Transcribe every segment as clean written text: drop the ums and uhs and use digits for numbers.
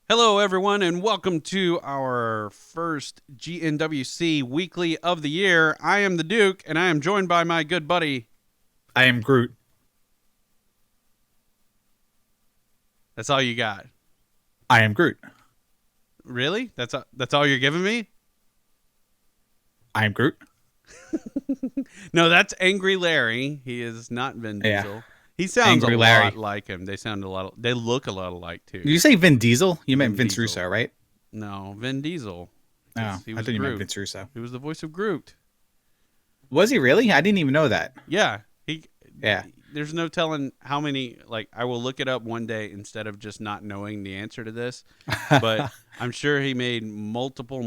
Hello, everyone, and welcome to our first GnWC weekly of the year. I am the Duke, and I am joined by my good buddy. I am Groot. That's all you got, I am Groot. really? That's all you're giving me? I am Groot. No, that's Angry Larry. He is not Vin Yeah. Diesel. He sounds a Angry lot Larry. like him. They sound a lot. They look a lot alike too. Did you say Vin Diesel? You meant Vin Vince Diesel. Russo, right? No, Vin Diesel. Oh, 'Cause he I was thought you meant Groot. Vince Russo. He was the voice of Groot. Was he really? I didn't even know that. Yeah, he. Yeah. There's no telling how many. Like, I will look it up one day instead of just not knowing the answer to this. But I'm sure he made multiple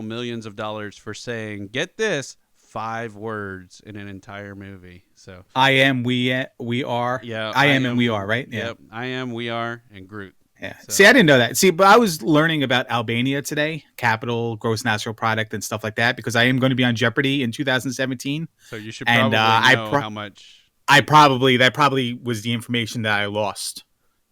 millions of dollars for saying, "Get this, 5 words in an entire movie." So I am, we are. yeah, I am and we are, right? Yeah. Yep, I am, we are, and Groot. Yeah. So See, I didn't know that. See, but I was learning about Albania today, capital, gross national product, and stuff like that, because I am going to be on Jeopardy in 2017. so you should And probably know how much. that probably was the information that I lost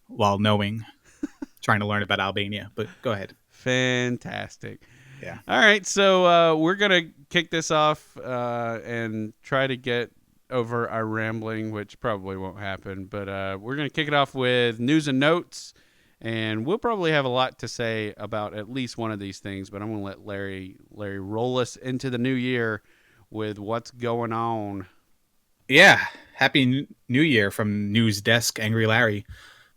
while trying to learn about Albania. But go ahead. Fantastic. Yeah. All right, so we're gonna kick this off and try to get over our rambling, which probably won't happen. But we're gonna kick it off with news and notes, and we'll probably have a lot to say about at least one of these things. But I'm gonna let Larry roll us into the new year with what's going on. Yeah. Happy New Year from News Desk, Angry Larry.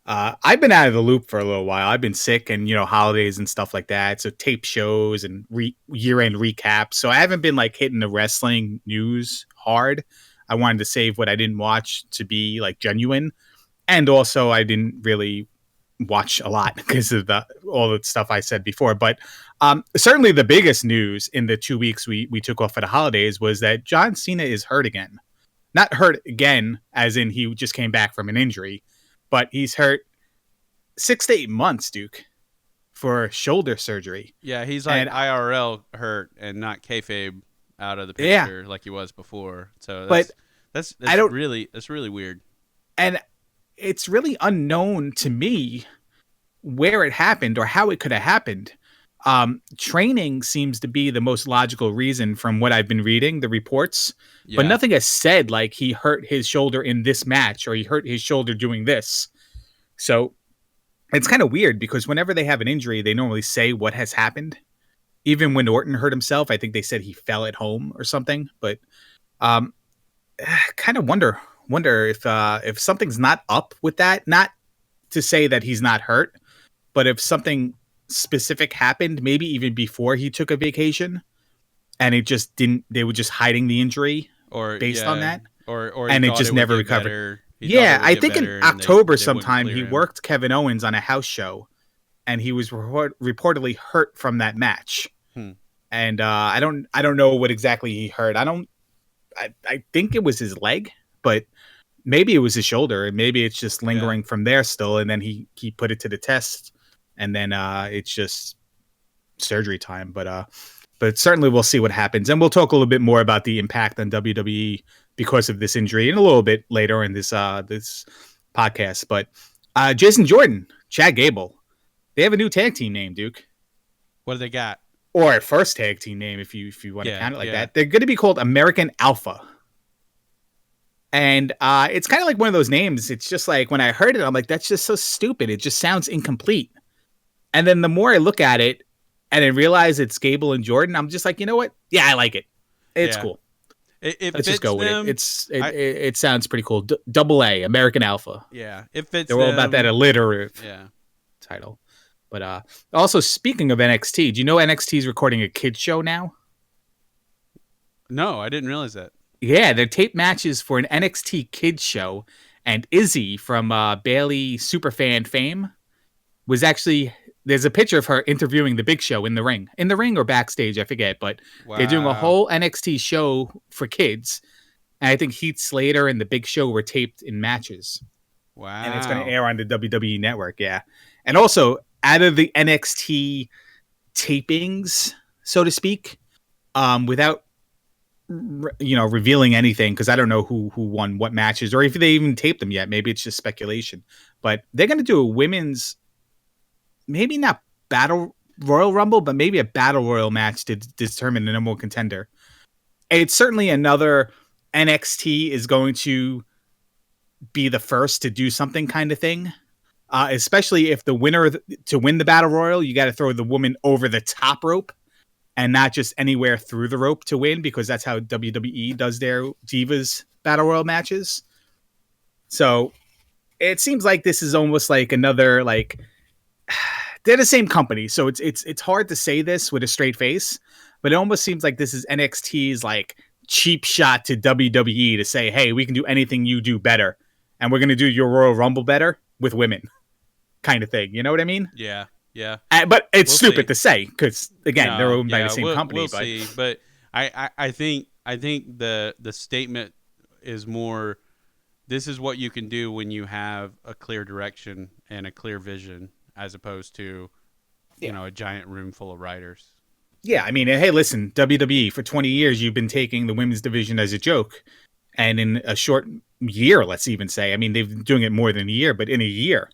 I've been out of the loop for a little while. I've been sick and, holidays and stuff like that. So tape shows and year-end recaps. So I haven't been like hitting the wrestling news hard. I wanted to save what I didn't watch to be like genuine. And also I didn't really watch a lot because of all the stuff I said before. But certainly the biggest news in the 2 weeks we took off for the holidays was that John Cena is hurt again. Not hurt again, as in he just came back from an injury, but he's hurt 6 to 8 months, Duke, for shoulder surgery. Yeah, he's like And IRL hurt and not kayfabe out of the yeah, picture like he was before. So but I don't, that's really weird. and it's really unknown to me where it happened or how it could have happened. Training seems to be the most logical reason from what I've been reading, the reports, Yeah. but nothing has said like he hurt his shoulder in this match or he hurt his shoulder doing this. So it's kind of weird because whenever they have an injury, they normally say what has happened. Even when Orton hurt himself, I think they said he fell at home or something. But um, kind of wonder if something's not up with that. Not to say that he's not hurt, but if something specific happened, maybe even before he took a vacation, and it just didn't. They were just hiding the injury Or based on that, or and he it thought just would never get recovered. better. He thought it Yeah, would I get think in better, and October they wouldn't sometime clear he him. worked Kevin Owens on a house show, and he was reportedly hurt from that match. Hmm. And I don't know what exactly he hurt. I think it was his leg, but maybe it was his shoulder, and maybe it's just lingering from there still. And then he put it to the test, and then it's just surgery time. But certainly we'll see what happens, and we'll talk a little bit more about the impact on WWE because of this injury in a little bit later in this podcast. But Jason Jordan, Chad Gable, they have a new tag team name, Duke, What do they got? or a first tag team name if you want to Yeah, count it like yeah. that. They're going to be called American Alpha. And it's kind of like one of those names. It's just like when I heard it, I'm like, that's just so stupid. It just sounds incomplete. And then the more I look at it and I realize it's Gable and Jordan, I'm just like, you know what? Yeah, I like it. It's Yeah. cool. It Let's just fits go with them. it. It sounds pretty cool. Double A, American Alpha. Yeah, it fits. They're all about that them. alliterative Yeah. title. But also speaking of NXT, do you know NXT is recording a kids show now? No, I didn't realize that. Yeah, they're taped matches for an NXT kids show, and Izzy from Bailey Superfan fame was actually. There's a picture of her interviewing the Big Show in the ring or backstage, I forget. But they're doing a Wow. whole NXT show for kids, and I think Heath Slater and the Big Show were taped in matches, Wow. and it's going to air on the WWE Network. Yeah, and also out of the NXT tapings, so to speak, without revealing anything, because I don't know who won what matches or if they even taped them yet. Maybe it's just speculation, but they're going to do a women's, maybe not battle Royal Rumble, but maybe a battle royal match to determine the number one contender. It's certainly another NXT is going to be the first to do something kind of thing. Especially if the winner to win the battle royal, you got to throw the woman over the top rope and not just anywhere through the rope to win, because that's how WWE does their Divas battle royal matches. So it seems like this is almost like another like they're the same company, so it's hard to say this with a straight face, but it almost seems like this is NXT's like cheap shot to WWE to say, hey, we can do anything you do better, and we're gonna do your Royal Rumble better with women, kind of thing. You know what I mean? Yeah, yeah. But it's We'll stupid see. to say because again, they're No, owned by the yeah, same company. we'll But see. But I think the statement is more. This is what you can do when you have a clear direction and a clear vision, as opposed to, yeah, a giant room full of writers. yeah. I mean, hey, listen, WWE for 20 years, you've been taking the women's division as a joke, and in a short year, let's even say, I mean, they've been doing it more than a year, but in a year,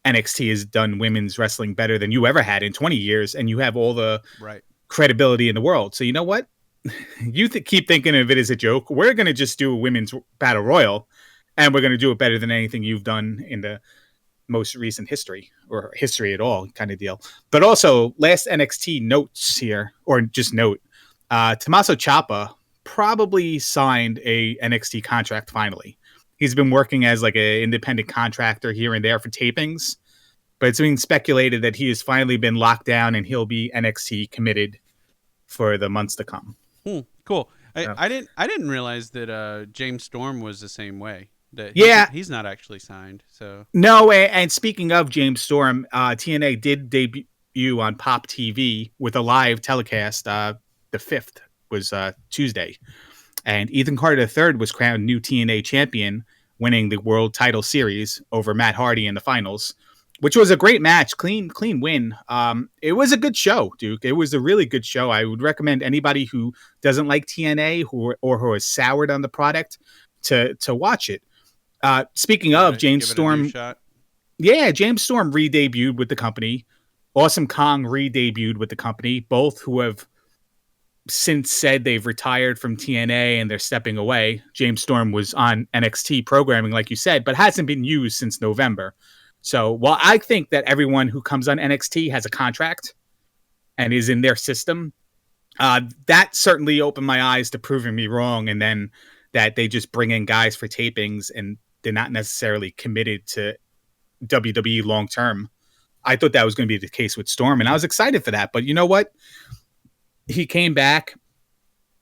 NXT has done women's wrestling better than you ever had in 20 years, and you have all the Right. credibility in the world. So you know what? You keep thinking of it as a joke. We're going to just do a women's battle royal, and we're going to do it better than anything you've done in the most recent history or history at all kind of deal. But also, last NXT notes here, or just note, Tommaso Ciampa probably signed a NXT contract finally. He's been working as like an independent contractor here and there for tapings, but it's being speculated that he has finally been locked down and he'll be NXT committed for the months to come. Cool. I, So, I didn't I didn't realize that James Storm was the same way. That yeah, he's not actually signed. So no, and speaking of James Storm, TNA did debut on Pop TV with a live telecast. The 5th was Tuesday, and Ethan Carter III was crowned new TNA champion, winning the World Title Series over Matt Hardy in the finals, which was a great match, clean win. It was a good show, Duke. It was a really good show. I would recommend anybody who doesn't like TNA or who is soured on the product to watch it. Speaking of James give it a new Storm, shot. yeah, James Storm re-debuted with the company. Awesome Kong re-debuted with the company. Both who have since said they've retired from TNA and they're stepping away. James Storm was on NXT programming, like you said, but hasn't been used since November. So while I think that everyone who comes on NXT has a contract and is in their system, that certainly opened my eyes to proving me wrong. And then that they just bring in guys for tapings and they're not necessarily committed to WWE long term. I thought that was going to be the case with Storm, and I was excited for that. But you know what? He came back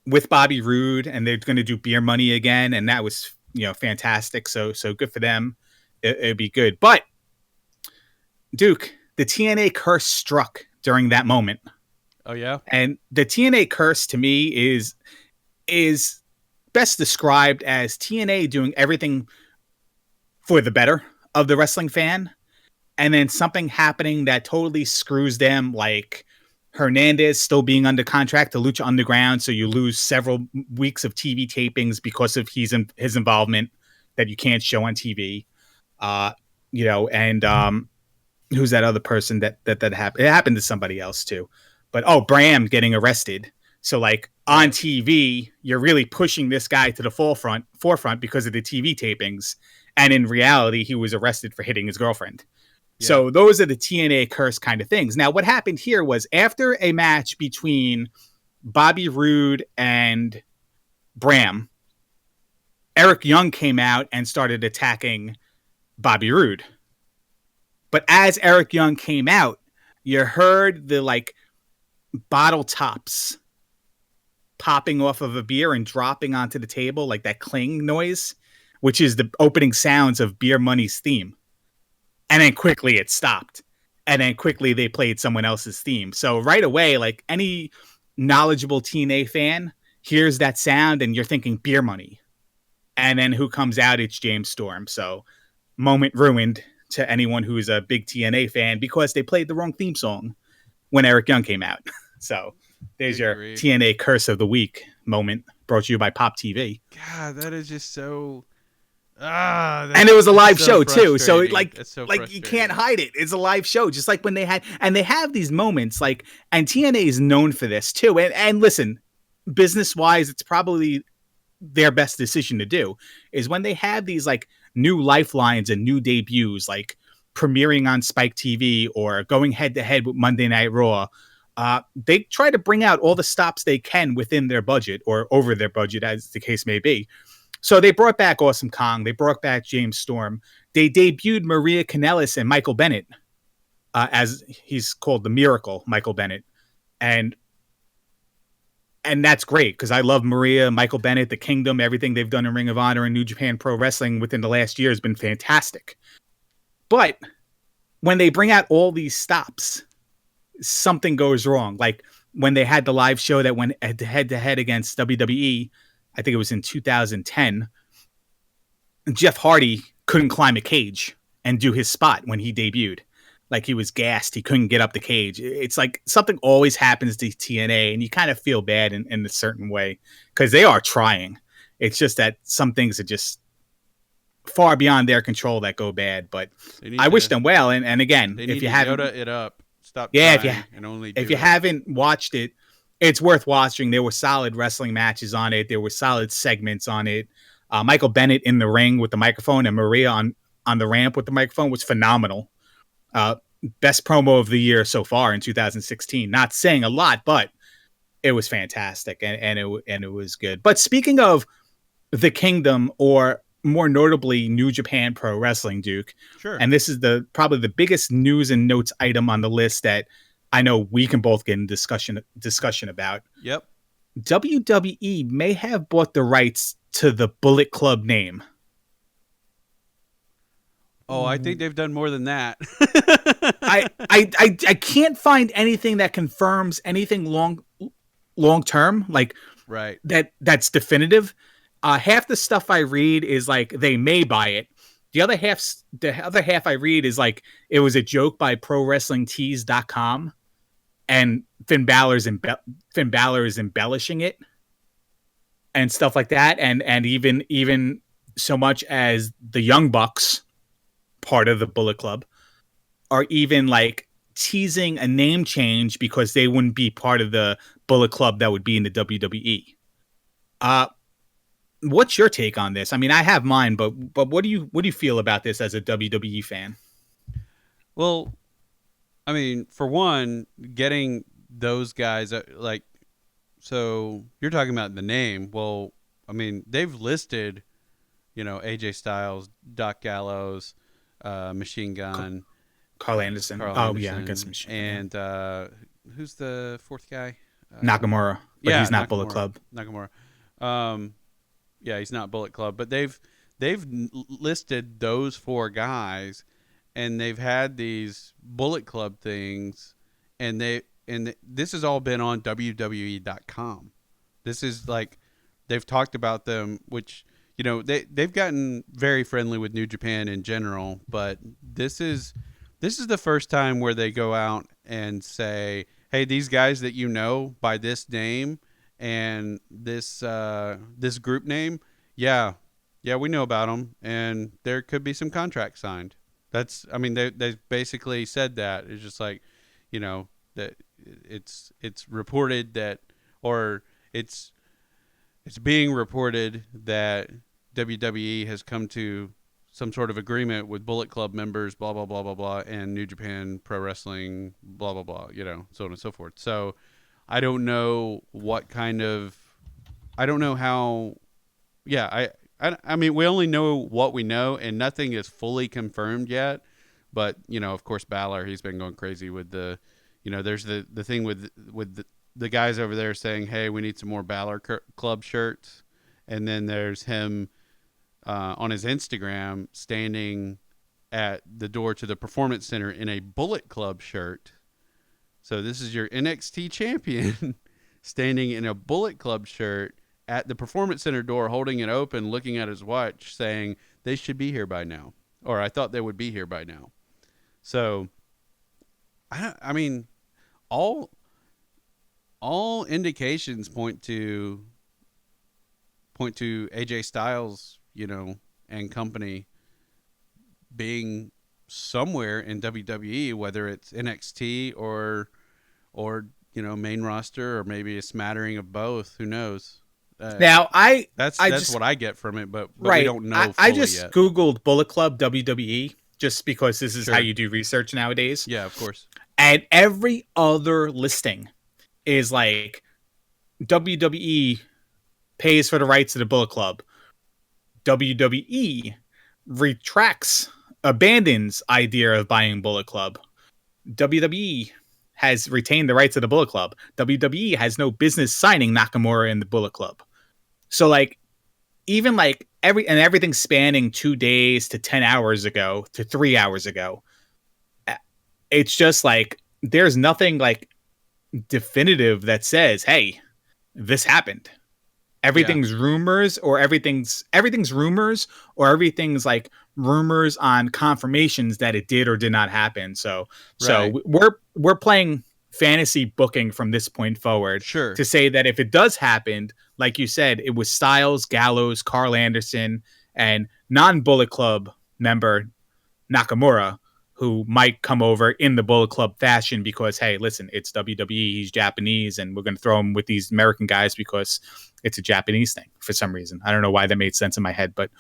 with Bobby Roode, and they're going to do Beer Money again, and that was fantastic. So good for them. It'd be good. But Duke, the TNA curse struck during that moment, Oh yeah. and the TNA curse to me is best described as TNA doing everything for the better of the wrestling fan, and then something happening that totally screws them, like Hernandez still being under contract to Lucha Underground, so you lose several weeks of TV tapings because of his involvement that you can't show on TV. And who's that other person that happened? It happened to somebody else too, but Bram getting arrested. So like on TV, you're really pushing this guy to the forefront because of the TV tapings, and in reality, he was arrested for hitting his girlfriend. Yeah. So those are the TNA curse kind of things. Now, what happened here was after a match between Bobby Roode and Bram, Eric Young came out and started attacking Bobby Roode. But as Eric Young came out, you heard the like bottle tops popping off of a beer and dropping onto the table, like that cling noise, which is the opening sounds of Beer Money's theme. And then quickly it stopped. And then quickly they played someone else's theme. So right away, like any knowledgeable TNA fan hears that sound and you're thinking Beer Money. And then who comes out? It's James Storm. So moment ruined to anyone who's a big TNA fan because they played the wrong theme song when Eric Young came out. So there's your TNA curse of the week moment brought to you by Pop TV. God, that is just so And it was a that's live so show too, so frustrating. That's so like you can't frustrating. hide it. It's a live show, just like when they had, and they have these moments like, and TNA is known for this too. And listen, business wise, it's probably their best decision to do is when they have these like new lifelines and new debuts, like premiering on Spike TV or going head to head with Monday Night Raw. They try to bring out all the stops they can within their budget or over their budget, as the case may be. So they brought back Awesome Kong. They brought back James Storm. They debuted Maria Kanellis and Michael Bennett, as he's called the Miracle Michael Bennett, and that's great because I love Maria, Michael Bennett, the Kingdom, everything they've done in Ring of Honor and New Japan Pro Wrestling within the last year has been fantastic. But when they bring out all these stops, something goes wrong. Like when they had the live show that went head to head against WWE, I think it was in 2010. Jeff Hardy couldn't climb a cage and do his spot when he debuted. Like he was gassed. He couldn't get up the cage. It's like something always happens to TNA, and you kind of feel bad in a certain way because they are trying. It's just that some things are just far beyond their control that go bad. But They need I wish to them well. And again, they if need you to haven't, Yoda it up. Stop yeah, trying and only if do you it. haven't watched it, it's worth watching. There were solid wrestling matches on it. There were solid segments on it. Michael Bennett in the ring with the microphone and Maria on the ramp with the microphone was phenomenal. Uh, Best promo of the year so far in 2016. Not saying a lot, but it was fantastic and it was good. But speaking of the Kingdom, or more notably New Japan Pro Wrestling, Duke, Sure. and this is the probably the biggest news and notes item on the list that I know we can both get in discussion about. Yep. WWE may have bought the rights to the Bullet Club name. Oh, I think they've done more than that. I can't find anything that confirms anything long term, like Right. that's definitive. Half the stuff I read is like they may buy it. The other half I read is like it was a joke by ProWrestlingTees.com, and Finn Balor is embellishing it and stuff like that, and even so much as the Young Bucks, part of the Bullet Club, are even like teasing a name change because they wouldn't be part of the Bullet Club that would be in the WWE. Uh, what's your take on this? I mean, I have mine, but what do you feel about this as a WWE fan? Well, I mean, for one, getting those guys like so you're talking about the name. Well, I mean, they've listed, AJ Styles, Doc Gallows, Machine Gun, Carl Anderson. Carl Oh yeah, I guess Anderson, Machine. Yeah. and who's the fourth guy? Nakamura, but Yeah, he's not Bullet Nakamura. Club. Nakamura. Yeah, he's not Bullet Club, but they've listed those four guys, and they've had these Bullet Club things, and this has all been on WWE.com. This is like they've talked about them, which they've gotten very friendly with New Japan in general, but this is the first time where they go out and say, hey, these guys that by this name and this group name, yeah, we know about them, and there could be some contracts signed. I mean, they basically said that. It's just like, that it's reported that, or it's being reported that WWE has come to some sort of agreement with Bullet Club members, blah blah blah blah blah, and New Japan Pro Wrestling, blah blah blah, so on and so forth. So I don't know I don't know how. Yeah, I mean, we only know what we know, and nothing is fully confirmed yet. But of course, Balor, he's been going crazy with there's the thing with the guys over there saying, hey, we need some more Balor Club shirts, and then there's him on his Instagram standing at the door to the Performance Center in a Bullet Club shirt. So this is your NXT champion standing in a Bullet Club shirt at the Performance Center door, holding it open, looking at his watch, saying they should be here by now, or I thought they would be here by now. So, I mean, all indications point to AJ Styles, and company being somewhere in WWE, whether it's NXT or main roster, or maybe a smattering of both. Who knows? Uh, Now, I that's just what I get from it, but we right. don't know I fully just yet. Googled Bullet Club WWE just because this is how Sure. you do research nowadays. Yeah, of course. And every other listing is like WWE pays for the rights to the Bullet Club. WWE retracts, abandons idea of buying Bullet Club. WWE has retained the rights of the Bullet Club. WWE has no business signing Nakamura in the Bullet Club. So like even like everything spanning 2 days to 10 hours ago to 3 hours ago, it's just like there's nothing like definitive that says, hey, this happened. Yeah. Everything's rumors, or everything's rumors, or everything's like rumors on confirmations that it did or did not happen. So Right. we're playing fantasy booking from this point forward Sure. to say that if it does happen, like you said, it was Styles, Gallows, Carl Anderson, and non-Bullet Club member Nakamura, who might come over in the Bullet Club fashion because, hey, listen, it's WWE, he's Japanese, and we're going to throw him with these American guys because it's a Japanese thing for some reason. I don't know why that made sense in my head, but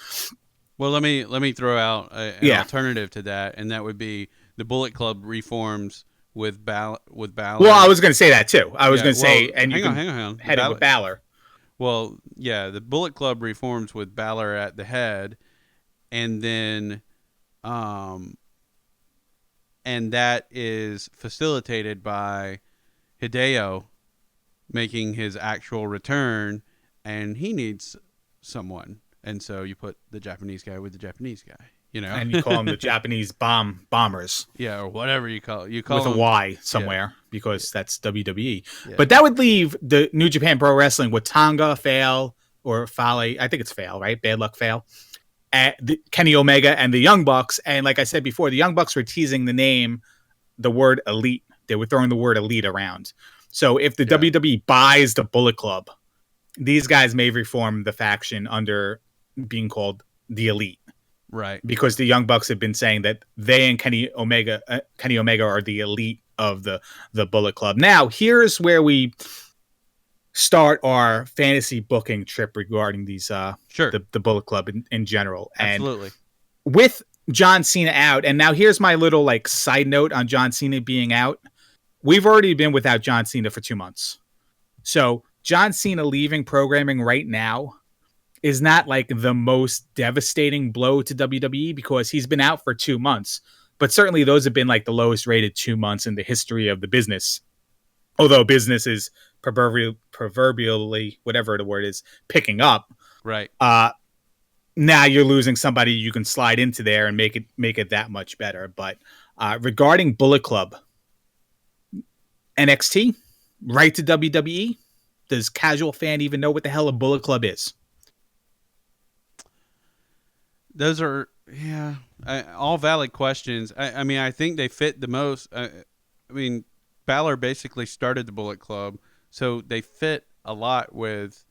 Well, let me throw out an yeah. alternative to that, and that would be the Bullet Club reforms with Well, I Balor. was going to say that too. I was Yeah. going to Well, say, and you can hang on. The head it with Balor. Well, yeah, the Bullet Club reforms with Balor at the head, and then, um, and that is facilitated by Hideo making his actual return, and he needs someone, and so you put the Japanese guy with the Japanese guy, you know. And you call them the Japanese bombers Yeah, or whatever you call it. You with call a them. Y Yeah, somewhere because that's WWE. yeah, But that would leave the New Japan Pro Wrestling with Tonga, Fail, or Fale. I think it's Fail, right? Bad Luck Fail. Kenny Omega and the Young Bucks. And like I said before, the Young Bucks were teasing the word elite. They were throwing the word elite around. So if the yeah. WWE buys the Bullet Club, these guys may reform the faction under being called the elite, Right. because the Young Bucks have been saying that they and Kenny Omega are the elite of the Bullet Club. Now, here's where we start our fantasy booking trip regarding these Sure. the Bullet Club in general. And Absolutely. with John Cena out, and now here's my little like side note on John Cena being out. We've already been without John Cena for 2 months. So John Cena leaving programming right now is not like the most devastating blow to WWE because he's been out for 2 months. But certainly those have been like the lowest rated 2 months in the history of the business. Although business is proverbially, whatever the word is, picking up. Right. Now you're losing somebody you can slide into there and make it that much better. But regarding Bullet Club, NXT, right to WWE, does casual fan even know what the hell a Bullet Club is? Those are, yeah, all valid questions. I mean, I think they fit the most. I mean, Balor basically started the Bullet Club, so they fit a lot with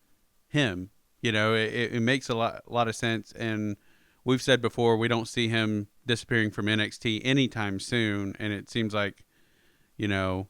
him. You know, it makes a lot of sense. And we've said before, we don't see him disappearing from NXT anytime soon. And it seems like, you know,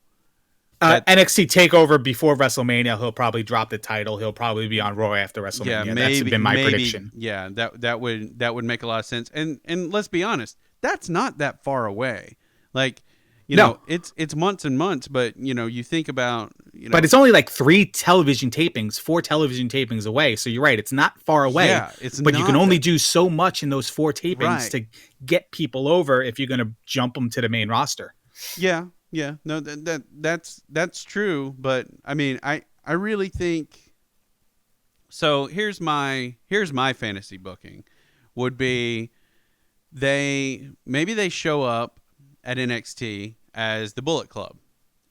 that NXT Takeover before WrestleMania, he'll probably drop the title. He'll probably be on Raw after yeah, WrestleMania. That's been my prediction. yeah, that would make a lot of sense. And let's be honest, that's not that far away. Like, you No, know, it's months and months, but you know, you think about, you know, but it's only like 4 television tapings away. So you're right, it's not far away. yeah, it's but you can not only that, do so much in those 4 tapings right. to get people over if you're going to jump them to the main roster. Yeah, yeah, no, that's true. But I mean, I really think so. Here's my fantasy booking would be they show up at NXT as the Bullet Club,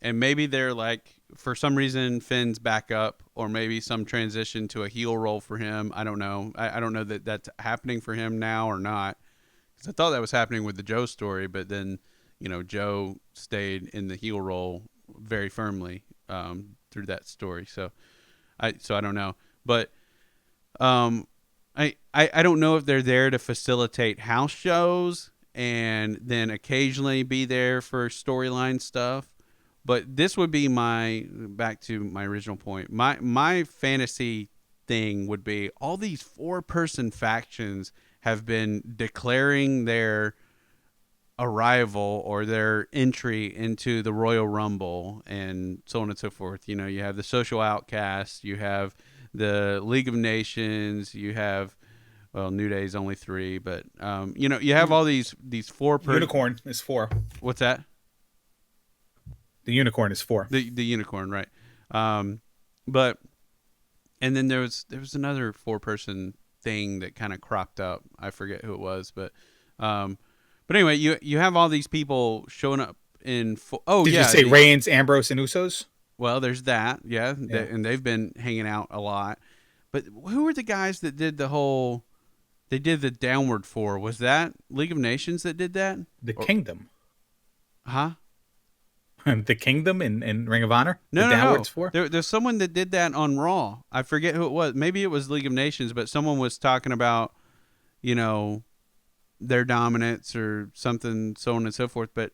and maybe they're like, for some reason Finn's back up, or maybe some transition to a heel role for him. I don't know. I don't know that that's happening for him now or not, because I thought that was happening with the Joe story, but then, you know, Joe stayed in the heel role very firmly through that story. So I don't know, but I don't know if they're there to facilitate house shows and then occasionally be there for storyline stuff. But this would be my back to my original point. My fantasy thing would be all these 4-person factions have been declaring their arrival or their entry into the Royal Rumble and so on and so forth. You know, you have the Social Outcasts, you have the League of Nations, you have well, New Day's only 3, but you know, you have all these 4 Unicorn is 4. What's that? The unicorn is 4. The unicorn, right? But and then there was another 4-person thing that kind of cropped up. I forget who it was, but anyway, you have all these people showing up in. Did you say Reigns, Ambrose, and Usos? Well, there's that, yeah. And they've been hanging out a lot. But who were the guys that did the whole? They did the Downward 4. Was that League of Nations that did that? Kingdom. Huh? The Kingdom in Ring of Honor? No, Downwards 4? There's someone that did that on Raw. I forget who it was. Maybe it was League of Nations, but someone was talking about, you know, their dominance or something, so on and so forth. But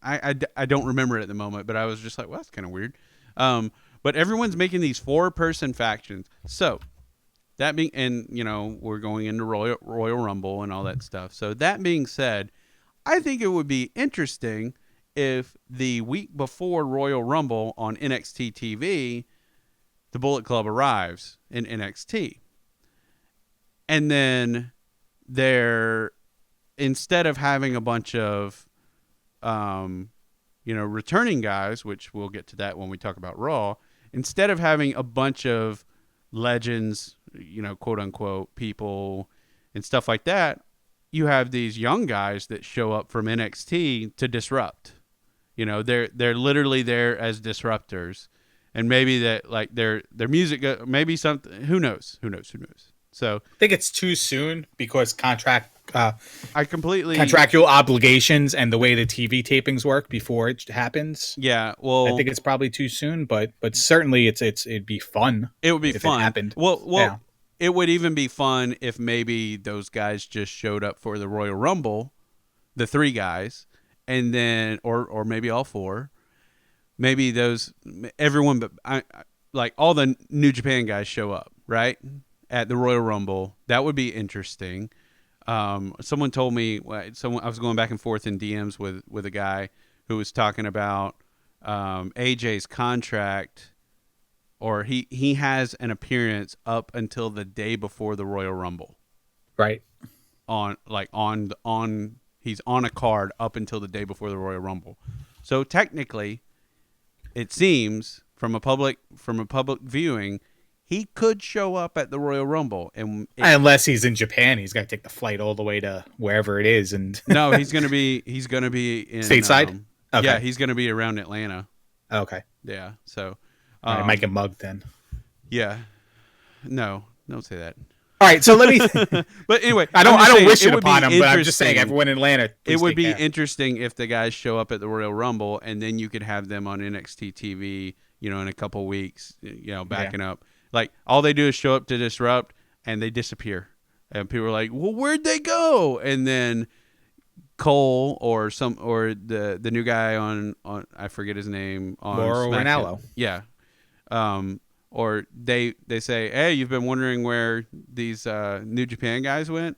I don't remember it at the moment, but I was just like, well, that's kind of weird. But everyone's making these 4-person factions. So that being, and you know, we're going into Royal Rumble and all that stuff. So that being said, I think it would be interesting if the week before Royal Rumble on NXT TV, the Bullet Club arrives in NXT. And then they're, instead of having a bunch of, you know, returning guys, which we'll get to that when we talk about Raw, instead of having a bunch of legends, you know, quote unquote, people and stuff like that, you have these young guys that show up from NXT to disrupt. You know, they're literally there as disruptors, and maybe that like their music, maybe something. Who knows? So I think it's too soon because contractual obligations and the way the TV tapings work before it happens. Yeah, well, I think it's probably too soon, but certainly it'd be fun. It would be if fun. It happened. Well, yeah. It would even be fun if maybe those guys just showed up for the Royal Rumble, the 3 guys, and then or maybe all 4. Maybe everyone, but like all the New Japan guys show up, right? At the Royal Rumble. That would be interesting. Someone told me, I was going back and forth in DMs with a guy who was talking about AJ's contract, or he has an appearance up until the day before the Royal Rumble. Right. He's on a card up until the day before the Royal Rumble. So technically, it seems from a public viewing, he could show up at the Royal Rumble, unless he's in Japan, he's got to take the flight all the way to wherever it is. And no, he's gonna be in stateside. Okay. Yeah, he's gonna be around Atlanta. Okay. Yeah. So I might get mugged then. Yeah. No, don't say that. All right, so let me. But anyway, I don't wish it upon him, but I'm just saying, everyone in Atlanta. It would be interesting if the guys show up at the Royal Rumble, and then you could have them on NXT TV, you know, in a couple weeks, you know, backing up. Like all they do is show up to disrupt, and they disappear, and people are like, "Well, where'd they go?" And then Cole or the new guy on I forget his name on Mauro Ranallo. Yeah. Or they say, hey, you've been wondering where these New Japan guys went?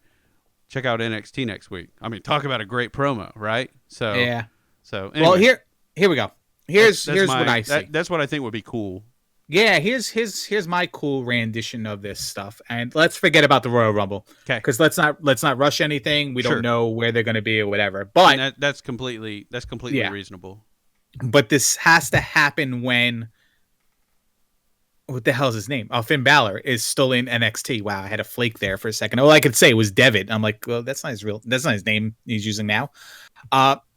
Check out NXT next week. I mean, talk about a great promo, right? So yeah. So anyway, well, here we go. Here's what I see. That's what I think would be cool. Yeah, here's my cool rendition of this stuff, and let's forget about the Royal Rumble, okay? Because let's not rush anything. We don't know where they're going to be or whatever. But that's completely reasonable. But this has to happen when. What the hell is his name? Oh, Finn Balor is still in NXT. Wow, I had a flake there for a second. All I could say was Devitt. I'm like, well, that's not his name he's using now.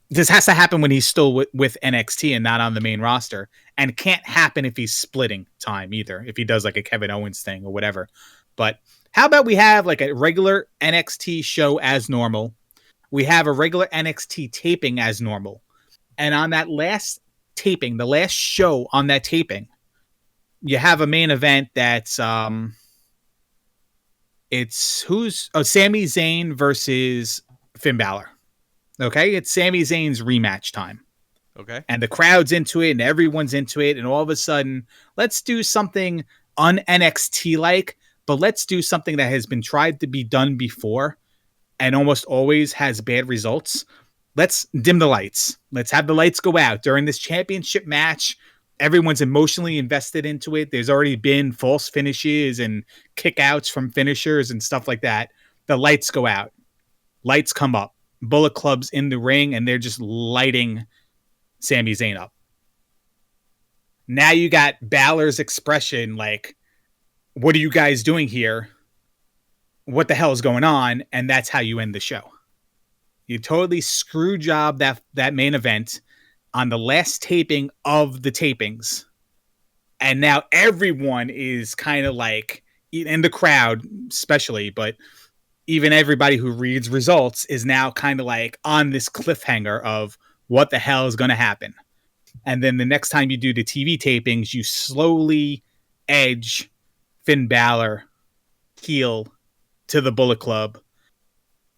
This has to happen when he's still with NXT and not on the main roster, and can't happen if he's splitting time either. If he does like a Kevin Owens thing or whatever. But how about we have like a regular NXT show as normal? We have a regular NXT taping as normal, and on that last taping, the last show on that taping, you have a main event that's It's Sami Zayn versus Finn Balor. Okay, it's Sami Zayn's rematch time. Okay. And the crowd's into it and everyone's into it. And all of a sudden, let's do something un NXT like, but let's do something that has been tried to be done before and almost always has bad results. Let's dim the lights. Let's have the lights go out during this championship match. Everyone's emotionally invested into it. There's already been false finishes and kickouts from finishers and stuff like that. The lights go out. Lights come up. Bullet Club's in the ring and they're just lighting Sami Zayn up. Now you got Balor's expression like, what are you guys doing here? What the hell is going on? And that's how you end the show. You totally screw job that main event on the last taping of the tapings. And now everyone is kind of like, in the crowd especially, but even everybody who reads results is now kind of like on this cliffhanger of what the hell is going to happen. And then the next time you do the TV tapings, you slowly edge Finn Balor heel to the Bullet Club.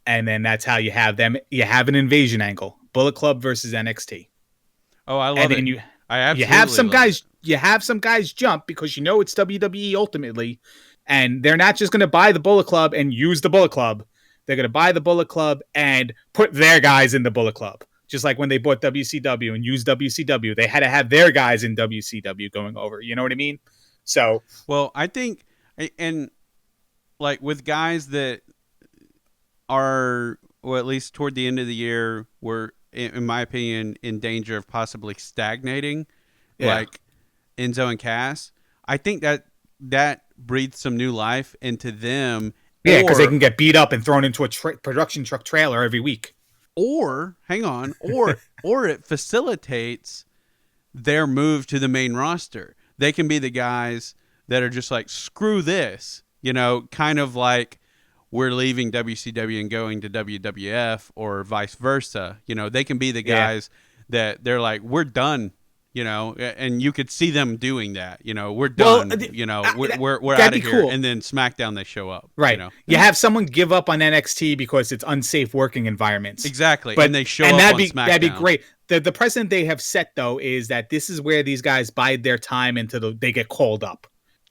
And then that's how you have them. You have an invasion angle. Bullet Club versus NXT. Oh, I love and it. then I absolutely you have some love guys. it. You have some guys jump because you know it's WWE ultimately, and they're not just going to buy the Bullet Club and use the Bullet Club. They're going to buy the Bullet Club and put their guys in the Bullet Club. Just like when they bought WCW and used WCW, they had to have their guys in WCW going over. You know what I mean? So, Well, I think, and like with guys that are, well, at least toward the end of the year, were, in my opinion, in danger of possibly stagnating, yeah. like Enzo and Cass. I think that breathes some new life into them. Yeah, because they can get beat up and thrown into a production truck trailer every week. Or or it facilitates their move to the main roster. They can be the guys that are just like, screw this, kind of like we're leaving WCW and going to WWF or vice versa. They can be the guys that they're like, we're done. And you could see them doing that. We're done. We're out of here. Cool. And then SmackDown, they show up. Right. You have someone give up on NXT because it's unsafe working environments. Exactly. But, and they show up on SmackDown. That'd be great. The precedent they have set, though, is that this is where these guys bide their time until they get called up.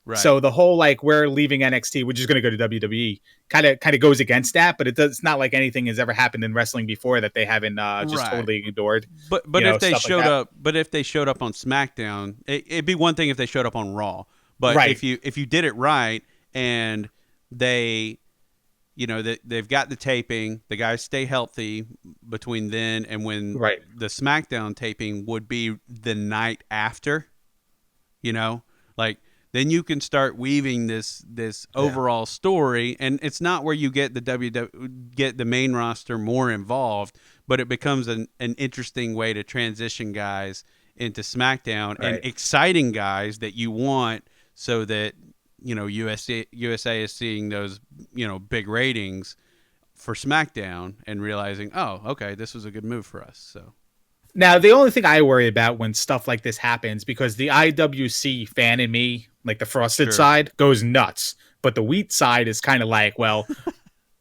Right. So the whole like we're leaving NXT, we're just going to go to WWE, kind of goes against that. But it's not like anything has ever happened in wrestling before that they haven't just totally ignored. But if they showed up, on SmackDown, it'd be one thing if they showed up on Raw. But if you did it right and they, they've got the taping, the guys stay healthy between then and when the SmackDown taping would be the night after, like. Then you can start weaving this overall story, and it's not where you get get the main roster more involved, but it becomes an interesting way to transition guys into SmackDown and exciting guys that you want, so that USA is seeing those big ratings for SmackDown and realizing, oh, okay, this was a good move for us. So. Now, the only thing I worry about when stuff like this happens, because the IWC fan in me, like the frosted side, goes nuts. But the wheat side is kind of like, well,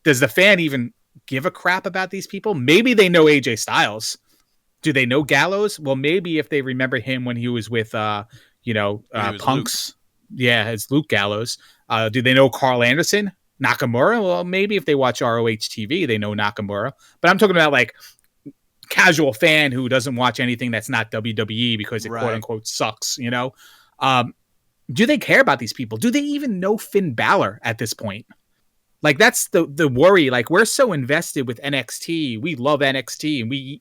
does the fan even give a crap about these people? Maybe they know AJ Styles. Do they know Gallows? Well, maybe if they remember him when he was with, Punk's. Luke. Yeah, it's Luke Gallows. Do they know Carl Anderson? Nakamura? Well, maybe if they watch ROH TV, they know Nakamura. But I'm talking about like casual fan who doesn't watch anything that's not WWE because it quote unquote sucks, do they care about these people? Do they even know Finn Balor at this point? Like, that's the worry. Like, we're so invested with NXT. We love NXT, and we,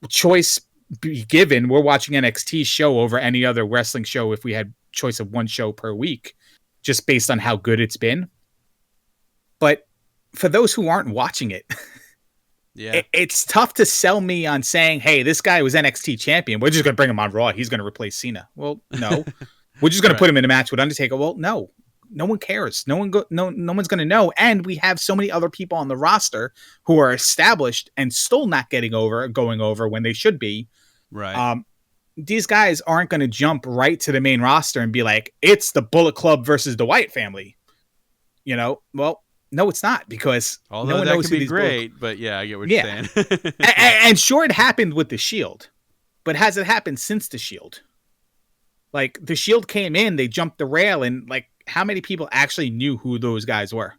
choice be given, we're watching NXT show over any other wrestling show if we had choice of one show per week, just based on how good it's been. But for those who aren't watching it, it's tough to sell me on saying, hey, this guy was NXT champion. We're just going to bring him on Raw. He's going to replace Cena. Well, no. We're just going to put him in a match with Undertaker. Well, no. No one cares. No one's going to know. And we have so many other people on the roster who are established and still not going over when they should be. Right. These guys aren't going to jump right to the main roster and be like, it's the Bullet Club versus the Wyatt family. Well, no, it's not, because no Although one that knows could who be these Bullet. great, but yeah, I get what you're Yeah, saying. and sure, it happened with the Shield, but has it happened since the Shield? Like, the Shield came in, they jumped the rail, and like, how many people actually knew who those guys were?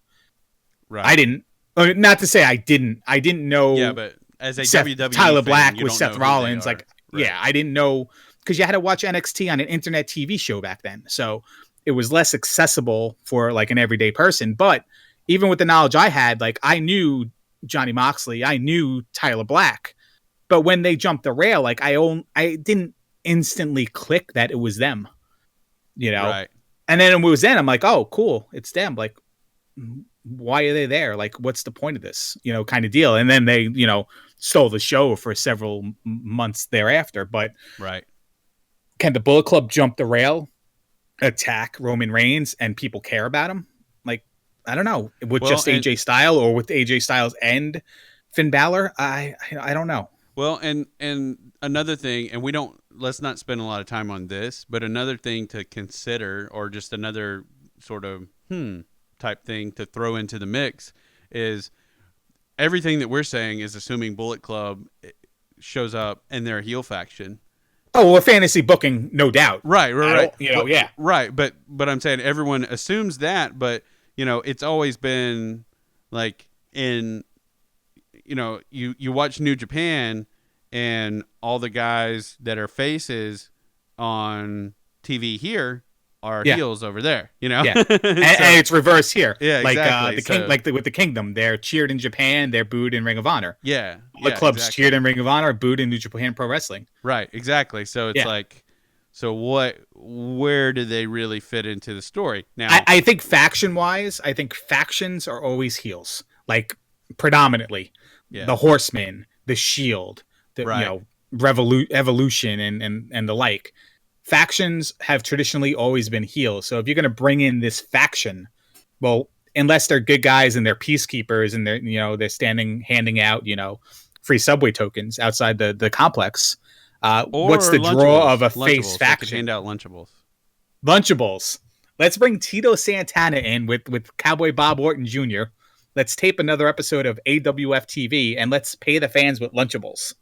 I Right. didn't. Not to say I didn't. I didn't Yeah, know but as a WWE Tyler fan, Black you with don't know Seth who they Rollins. are. Like, Right. yeah, I didn't know, because you had to watch NXT on an internet TV show back then, so it was less accessible for like an everyday person. But even with the knowledge I had, like, I knew Johnny Moxley, I knew Tyler Black, but when they jumped the rail, like, I didn't instantly click that it was them, you know. Right. And then it was then I'm like, oh, cool, it's them. Like, why are they there? Like, what's the point of this? Kind of deal. And then they, stole the show for several months thereafter. But Right. can the Bullet Club jump the rail, attack Roman Reigns, and people care about him? Like, I don't know. With Well, just AJ Styles, or with AJ Styles and Finn Balor, I don't know. well, and another thing, and let's not spend a lot of time on this, but another thing to consider, or just another sort of type thing to throw into the mix, is everything that we're saying is assuming Bullet Club shows up and they're a heel faction. Oh, well, fantasy booking, no doubt. Right. But, Yeah. Right, but I'm saying everyone assumes that, but it's always been like you watch New Japan, and all the guys that are faces on TV here are heels over there. Yeah, and it's reverse here. Yeah, like exactly. with the Kingdom, they're cheered in Japan, they're booed in Ring of Honor. Yeah, The clubs exactly. cheered in Ring of Honor, booed in New Japan Pro Wrestling. Right, exactly. So it's like, so where do they really fit into the story now? I think faction-wise, I think factions are always heels, like, predominantly. The Horsemen, the Shield, the Evolution, and the like. Factions have traditionally always been heels. So if you're going to bring in this faction, well, unless they're good guys and they're peacekeepers and they're standing handing out free subway tokens outside the complex, what's the draw of a face faction? Hand out Lunchables. Lunchables. Let's bring Tito Santana in with Cowboy Bob Orton Jr. Let's tape another episode of AWF TV, and let's pay the fans with Lunchables.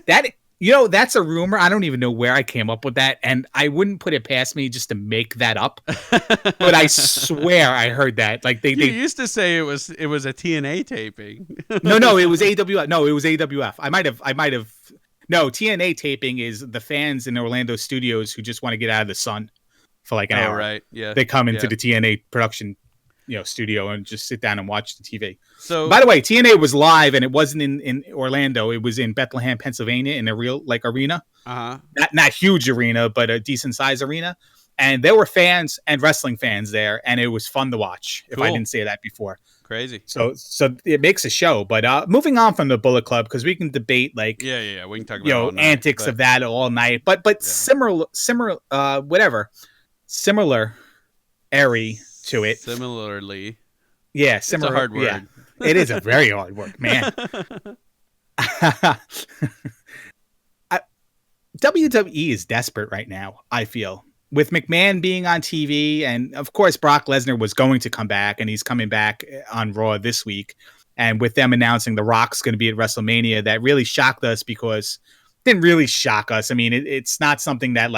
That's a rumor. I don't even know where I came up with that, and I wouldn't put it past me just to make that up. But I swear I heard that. Like, they used to say it was a TNA taping. No, it was AWF. No, it was AWF. I might have. No, TNA taping is the fans in Orlando studios who just want to get out of the sun for like an hour. Right. Yeah. They come into the TNA production studio and just sit down and watch the TV. So, by the way, TNA was live, and it wasn't in Orlando. It was in Bethlehem, Pennsylvania, in a real arena. Not huge arena, but a decent size arena. And there were fans and wrestling fans there, and it was fun to watch. Cool. If I didn't say that before. Crazy. So it makes a show. But moving on from the Bullet Club, because we can debate we can talk about antics of that all night. But similar airy to it. Similarly. Yeah, similar. It's a hard word. Yeah. It is a very hard word, man. WWE is desperate right now, I feel. With McMahon being on TV, and of course Brock Lesnar was going to come back, and he's coming back on Raw this week. And with them announcing The Rock's going to be at WrestleMania, that really shocked us, because it didn't really shock us. I mean, it's not something that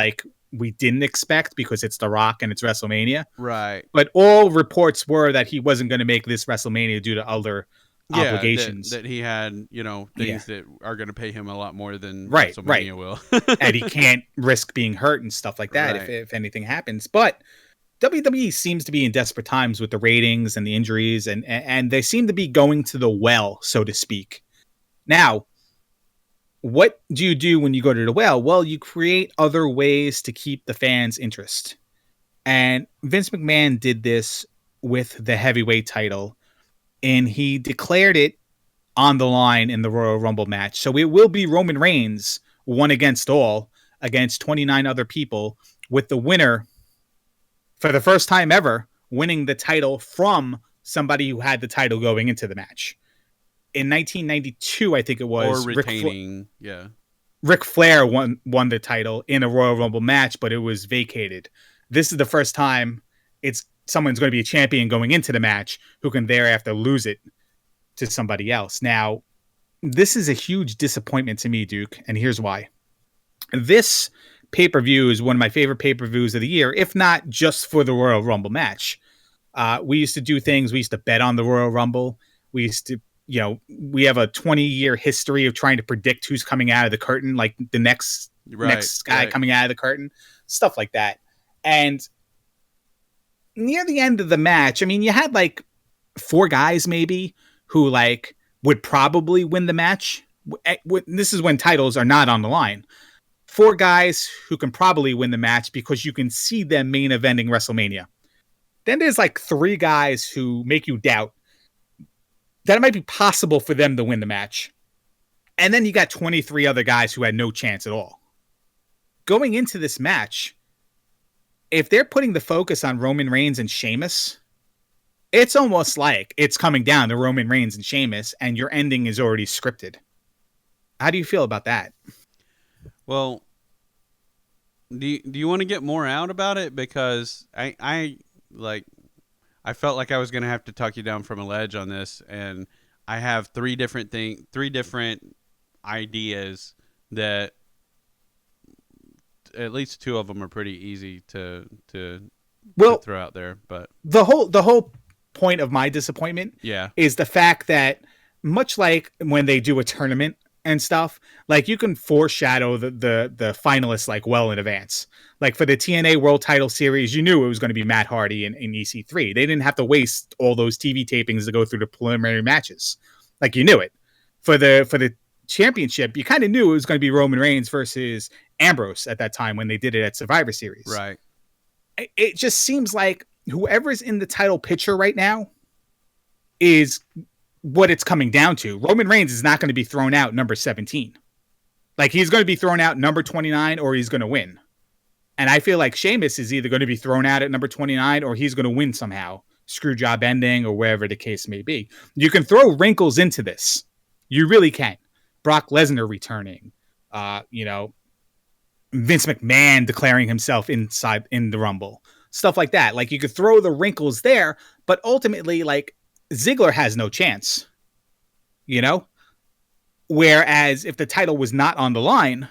we didn't expect, because it's The Rock and it's WrestleMania. Right. But all reports were that he wasn't going to make this WrestleMania due to other obligations. That he had, things that are going to pay him a lot more than WrestleMania WrestleMania will. And he can't risk being hurt and stuff like that if anything happens. But WWE seems to be in desperate times with the ratings and the injuries, and they seem to be going to the well, so to speak. Now, what do you do when you go to the well? Well, you create other ways to keep the fans' interest. And Vince McMahon did this with the heavyweight title, and he declared it on the line in the Royal Rumble match. So it will be Roman Reigns, one against all, against 29 other people, with the winner, for the first time ever, winning the title from somebody who had the title going into the match. In 1992, I think it was. Or retaining, Ric Flair won the title in a Royal Rumble match, but it was vacated. This is the first time it's someone's going to be a champion going into the match who can thereafter lose it to somebody else. Now, this is a huge disappointment to me, Duke, and here's why. This pay-per-view is one of my favorite pay-per-views of the year, if not just for the Royal Rumble match. We used to do things. We used to bet on the Royal Rumble. We used to, we have a 20-year history of trying to predict who's coming out of the curtain, like the next guy coming out of the curtain, stuff like that. And near the end of the match, I mean, you had like 4 guys maybe who like would probably win the match. This is when titles are not on the line. 4 guys who can probably win the match because you can see them main eventing WrestleMania. Then there's like 3 guys who make you doubt that it might be possible for them to win the match. And then you got 23 other guys who had no chance at all. Going into this match, if they're putting the focus on Roman Reigns and Sheamus, it's almost like it's coming down to Roman Reigns and Sheamus, and your ending is already scripted. How do you feel about that? Well, do you want to get more out about it? Because I felt like I was going to have to talk you down from a ledge on this, and I have 3 different ideas that at least 2 of them are pretty easy to throw out there. But the whole point of my disappointment is the fact that much like when they do a tournament and stuff, like you can foreshadow the finalists like well in advance. Like for the TNA World Title Series, you knew it was going to be Matt Hardy in EC3. They didn't have to waste all those TV tapings to go through the preliminary matches. Like you knew it. For the championship, you kind of knew it was going to be Roman Reigns versus Ambrose at that time when they did it at Survivor Series. Right. It just seems like whoever's in the title picture right now is what it's coming down to. Roman Reigns is not going to be thrown out number 17. Like he's going to be thrown out number 29 or he's going to win. And I feel like Sheamus is either going to be thrown out at number 29 or he's going to win somehow. Screw job ending or wherever the case may be. You can throw wrinkles into this. You really can. Brock Lesnar returning. Vince McMahon declaring himself in the Rumble. Stuff like that. Like you could throw the wrinkles there, but ultimately like Ziggler has no chance. Whereas if the title was not on the line,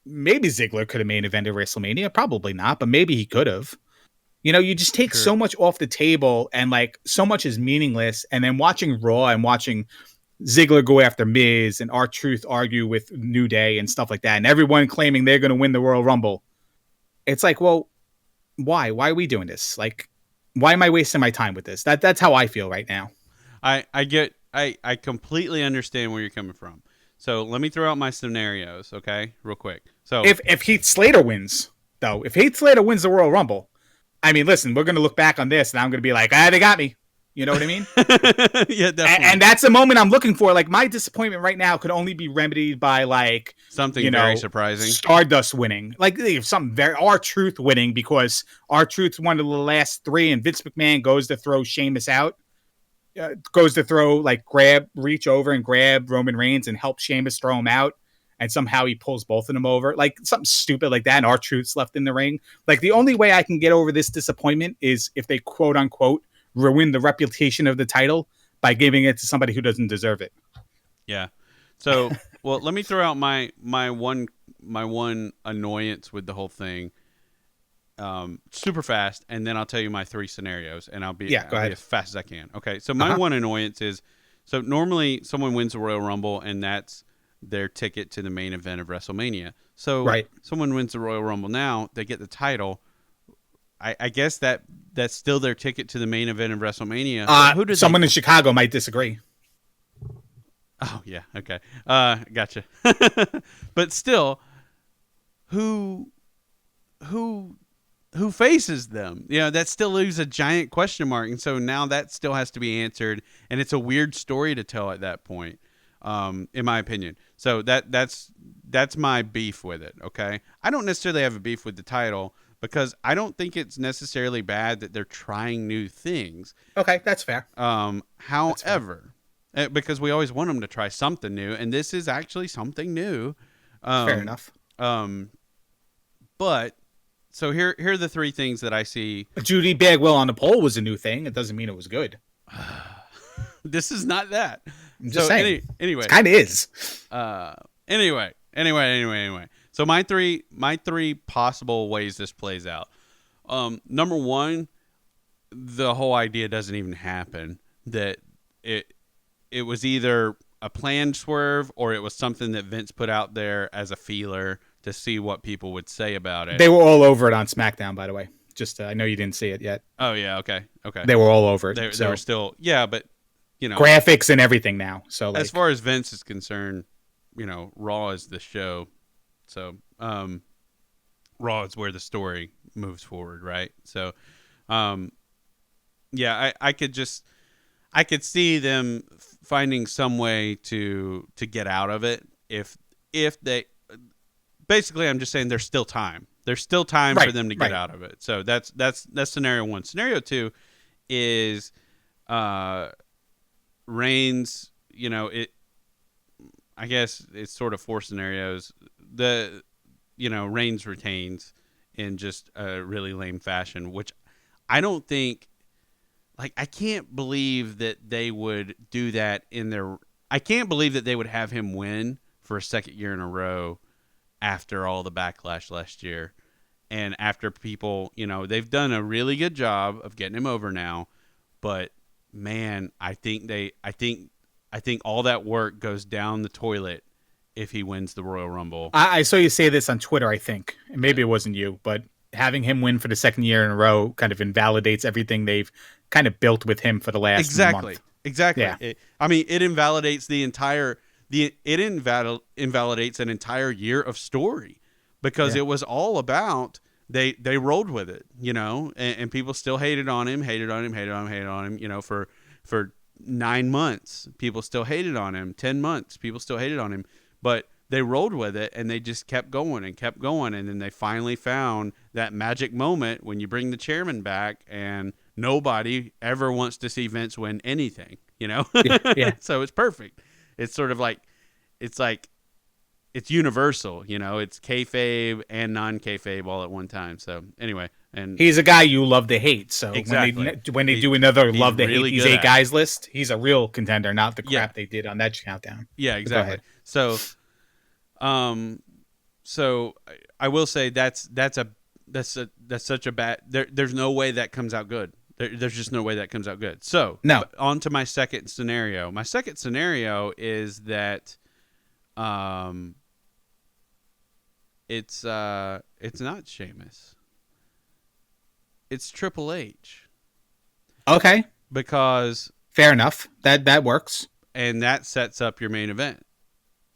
maybe Ziggler could have main evented WrestleMania. Probably not, but maybe he could have. You just take so much off the table and like so much is meaningless. And then watching Raw and watching Ziggler go after Miz and R-Truth argue with New Day and stuff like that. And everyone claiming they're going to win the Royal Rumble. It's like, well, why? Why are we doing this? Like, why am I wasting my time with this? That's how I feel right now. I completely understand where you're coming from. So let me throw out my scenarios, okay, real quick. So if Heath Slater wins, though, if Heath Slater wins the Royal Rumble, I mean, listen, we're going to look back on this and I'm going to be like, they got me. You know what I mean? Yeah, definitely. And that's the moment I'm looking for. Like my disappointment right now could only be remedied by like something very surprising. Stardust winning, like something very R-Truth winning because R-Truth's one of the last 3, and Vince McMahon goes to throw Sheamus out, goes to reach over and grab Roman Reigns and help Sheamus throw him out, and somehow he pulls both of them over, like something stupid like that. And R-Truth's left in the ring. Like the only way I can get over this disappointment is if they quote unquote ruin the reputation of the title by giving it to somebody who doesn't deserve it. Yeah. So, well, let me throw out my one annoyance with the whole thing, super fast, and then I'll tell you my 3 scenarios, and I'll be as fast as I can. Okay. So my one annoyance is, so normally someone wins the Royal Rumble, and that's their ticket to the main event of WrestleMania. So someone wins the Royal Rumble now, they get the title. I guess that's still their ticket to the main event of WrestleMania. Someone in Chicago might disagree. Oh yeah, okay, gotcha. But still, who faces them? That still leaves a giant question mark, and so now that still has to be answered, and it's a weird story to tell at that point, in my opinion. So that's my beef with it. Okay, I don't necessarily have a beef with the title, because I don't think it's necessarily bad that they're trying new things. Okay, that's fair. However, because we always want them to try something new, and this is actually something new. Fair enough. But So here are the three things that I see. Judy Bagwell on the pole was a new thing. It doesn't mean it was good. This is not that. I'm just So saying. anyway, It kind of is. Anyway. So my three possible ways this plays out. Number one, the whole idea doesn't even happen. That it was either a planned swerve or it was something that Vince put out there as a feeler to see what people would say about it. They were all over it on SmackDown, by the way. Just I know you didn't see it yet. Oh yeah, okay. They were all over it. They were still, yeah, but you know, graphics and everything now. So as far as Vince is concerned, you know, Raw is the show. So Raw is where the story moves forward, right? So yeah, I could see them finding some way to get out of it if they basically, I'm just saying there's still time. There's still time for them to get out of it. So that's scenario one. Scenario two is Reigns, you know, I guess it's sort of four scenarios. Reigns retains in just a really lame fashion, which I don't think, like, I can't believe that they would do that I can't believe that they would have him win for a second year in a row after all the backlash last year. And after people, you know, they've done a really good job of getting him over now, but man, I think all that work goes down the toilet if he wins the Royal Rumble. I saw you say this on Twitter, I think. Maybe it wasn't you, but having him win for the second year in a row kind of invalidates everything they've kind of built with him for the last month. Exactly. Yeah. It invalidates invalidates an entire year of story because it was all about they rolled with it, you know, and people still hated on him, you know, for 9 months. People still hated on him. 10 months. People still hated on him. But they rolled with it, and they just kept going. And then they finally found that magic moment when you bring the chairman back, and nobody ever wants to see Vince win anything, you know? Yeah. So it's perfect. It's sort of like, it's universal, you know? It's kayfabe and non-kayfabe all at one time. So anyway. And he's a guy you love to hate. So exactly. when they do another love to really hate these 8 guys list, he's a real contender, not the crap they did on that countdown. Yeah, exactly. So, so I will say that's such a bad. There's no way that comes out good. There's just no way that comes out good. So no. On to my second scenario. My second scenario is that, it's not Sheamus. It's Triple H. Okay. Because fair enough. That works. And that sets up your main event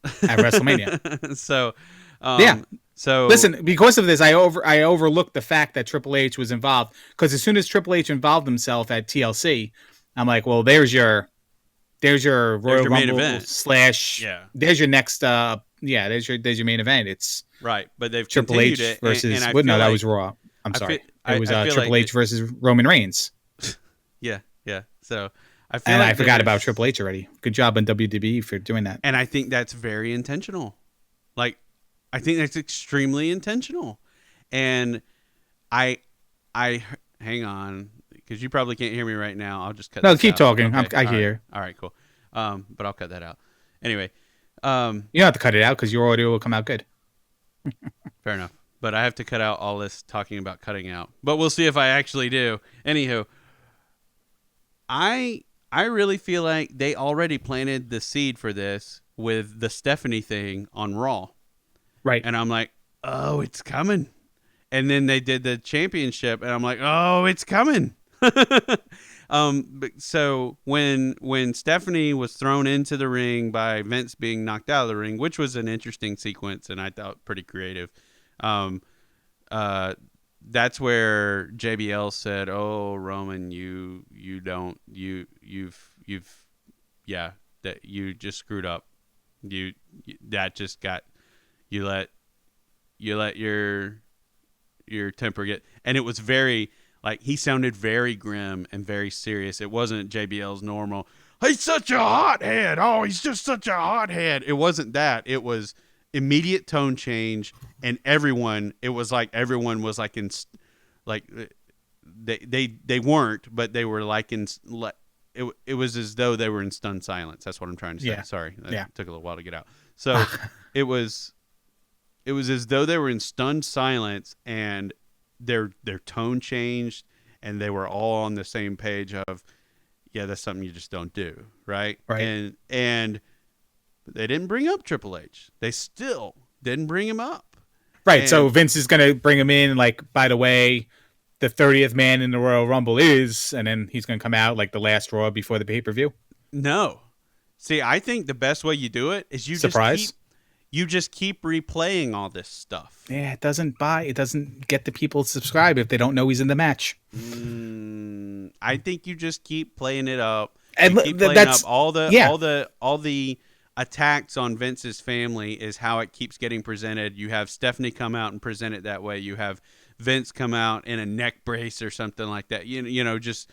at WrestleMania. So yeah. So listen, because of this, I overlooked the fact that Triple H was involved, because as soon as Triple H involved himself at TLC, I'm like, well, there's your Royal Rumble main event. There's your next there's your main event. It's right, but they've Triple H it, versus and that was Raw. I'm sorry, it was Triple H versus Roman Reigns. Yeah. So I forgot about Triple H already. Good job on WWE for doing that. And I think that's very intentional. Like, I think that's extremely intentional. And I hang on, because you probably can't hear me right now. I'll just cut. No, this keep out. talking. Okay. I hear. All right, cool. But I'll cut that out. Anyway, you don't have to cut it out because your audio will come out good. Fair enough. But I have to cut out all this talking about cutting out. But we'll see if I actually do. Anywho, I really feel like they already planted the seed for this with the Stephanie thing on Raw. Right. And I'm like, oh, it's coming. And then they did the championship, and I'm like, oh, it's coming. So when Stephanie was thrown into the ring by Vince being knocked out of the ring, which was an interesting sequence and I thought pretty creative, that's where JBL said, "Oh, Roman, you just screwed up. You let your temper get." And it was very, like, he sounded very grim and very serious. It wasn't JBL's normal, "He's such a hothead. Oh, he's just such a hothead." It wasn't that. It was immediate tone change, and it was like everyone was like in like they weren't, but they were like in it was as though they were in stunned silence. That's what I'm trying to say. Yeah. Sorry, that Yeah. took a little while to get out. So it was as though they were in stunned silence, and their tone changed, and they were all on the same page of, yeah, that's something you just don't do, right? Right. And they didn't bring up Triple H. They still didn't bring him up. Right. So And Vince is going to bring him in, like, by the way, the 30th man in the Royal Rumble is, and then he's going to come out like the last Raw before the pay-per-view. no. See, I think the best way you do it is Surprise. you just keep replaying all this stuff. Yeah, it doesn't get the people to subscribe if they don't know he's in the match. I think you just keep playing it up. And You keep playing that's up all yeah. the attacks on Vince's family is how it keeps getting presented. You have Stephanie come out and present it that way. You have Vince come out in a neck brace or something like that. You know, just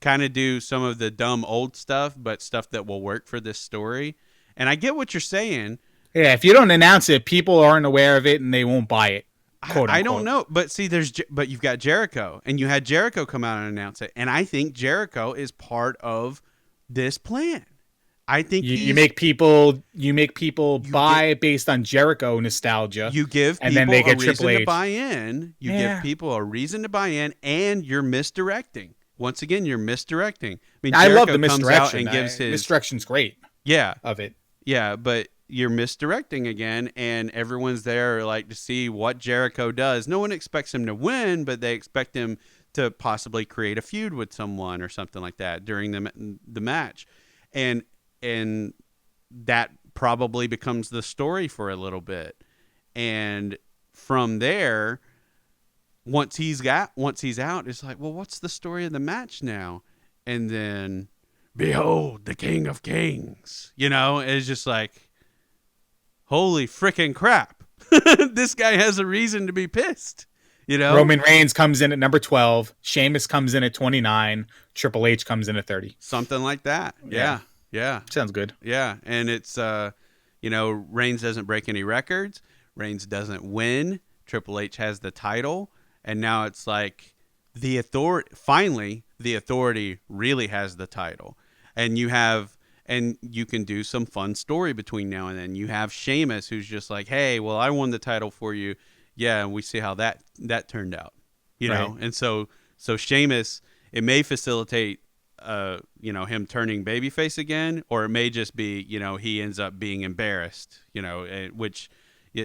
kind of do some of the dumb old stuff, but stuff that will work for this story. And I get what you're saying. Yeah, if you don't announce it, people aren't aware of it and they won't buy it. Quote I unquote. don't know, but see, but you've got Jericho, and you had Jericho come out and announce it, and I think Jericho is part of this plan. I think You make people buy based on Jericho nostalgia. You give and people then they get a reason Triple to H. buy in. You give people a reason to buy in, and you're misdirecting. Once again, you're misdirecting. I mean, I love Jericho the comes out misdirection. and gives his Misdirection's great yeah, of it. yeah, but you're misdirecting again, and everyone's there like to see what Jericho does. No one expects him to win, but they expect him to possibly create a feud with someone or something like that during the match, and that probably becomes the story for a little bit, and from there, once he's out, it's like, well, what's the story of the match now? And then, behold, the King of Kings. You know, it's just like, holy freaking crap. This guy has a reason to be pissed. You know, Roman Reigns comes in at number 12. Sheamus comes in at 29. Triple H comes in at 30. something like that. Yeah. Yeah. Sounds good. Yeah. And it's, you know, Reigns doesn't break any records. Reigns doesn't win. Triple H has the title. And now it's like finally, the authority really has the title. And you can do some fun story between now and then. You have Sheamus, who's just like, hey, well, I won the title for you. Yeah, and we see how that turned out. You know? And so Sheamus, it may facilitate you know, him turning babyface again, or it may just be, you know, he ends up being embarrassed, you know, which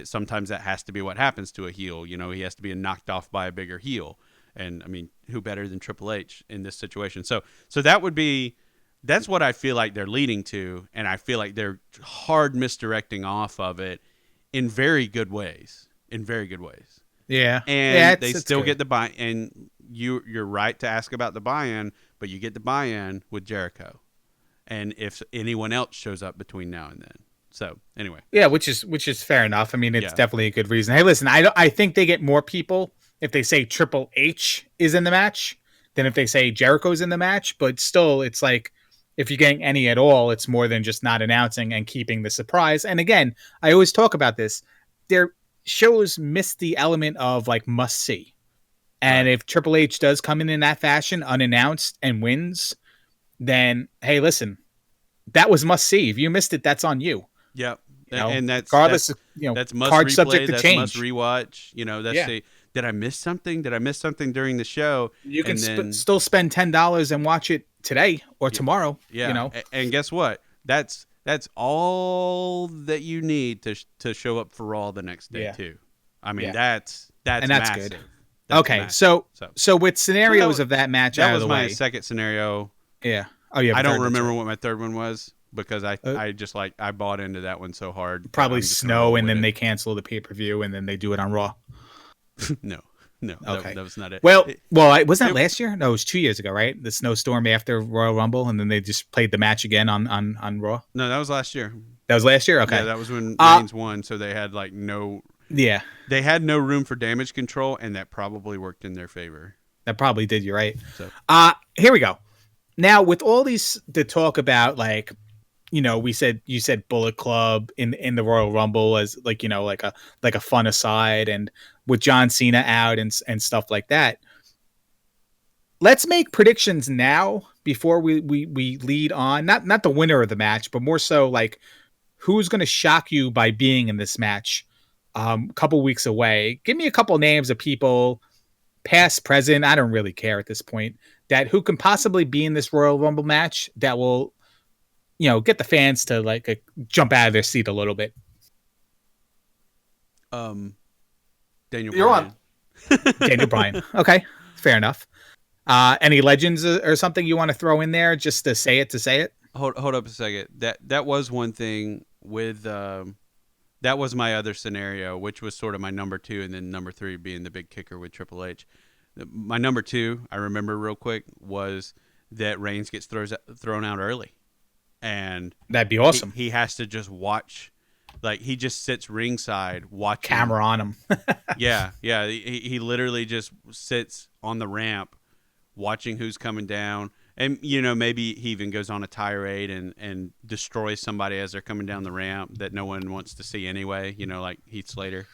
sometimes that has to be what happens to a heel. You know, he has to be knocked off by a bigger heel. And I mean, who better than Triple H in this situation? So that's what I feel like they're leading to, and I feel like they're hard misdirecting off of it in very good ways. Yeah. And they still get the buy. And you're right to ask about the buy-in, but you get the buy-in with Jericho, and if anyone else shows up between now and then. So anyway, yeah, which is fair enough. I mean, it's definitely a good reason. Hey, listen, I think they get more people if they say Triple H is in the match than if they say Jericho's in the match. But still, it's like, if you're getting any at all, it's more than just not announcing and keeping the surprise. And again, I always talk about this. Their shows miss the element of like must see. And if Triple H does come in that fashion, unannounced, and wins, then, hey, listen, that was must see. If you missed it, that's on you. Yep. You know, and that's regardless of, you know, that's must card replay, subject to that's change. must rewatch. You know, that's did I miss something? Did I miss something during the show? You can still spend $10 and watch it today or tomorrow. Yeah. You know, and guess what? That's all that you need to show up for Raw the next day too. I mean, that's massive. Good. That's okay, massive. so with scenarios of that match out of the way, that was my second scenario. Yeah. Oh yeah. I don't remember what my third one was because I just like I bought into that one so hard. Probably snow, and then they cancel the pay-per-view, and then they do it on Raw. No, okay, that was not it. Well, wasn't that last year? No, it was 2 years ago, right? The snowstorm after Royal Rumble, and then they just played the match again on Raw. No, that was last year. That was last year. Okay, yeah, that was when Reigns won, so they had like no. Yeah, they had no room for damage control, and that probably worked in their favor. That probably did. You're right. So, here we go. Now, with all these to talk about, like, you said Bullet Club in the Royal Rumble as like like a fun aside, and with John Cena out and stuff like that. Let's make predictions now before we lead on. Not the winner of the match, but more so like who's going to shock you by being in this match. A couple weeks away. Give me a couple names of people, past, present. I don't really care at this point. That who can possibly be in this Royal Rumble match that will, get the fans to like jump out of their seat a little bit. Daniel You're Bryan. on. Daniel Bryan. Okay, fair enough. Any legends or something you want to throw in there just to say it? Hold up a second. That was one thing with that was my other scenario, which was sort of my number 2, and then number 3 being the big kicker with Triple H. My number 2, I remember real quick, was that Reigns gets thrown out early, and that'd be awesome. He has to just watch, like he just sits ringside watching. Camera on him. yeah. He literally just sits on the ramp, watching who's coming down. And, maybe he even goes on a tirade and destroys somebody as they're coming down the ramp that no one wants to see anyway, like Heath Slater.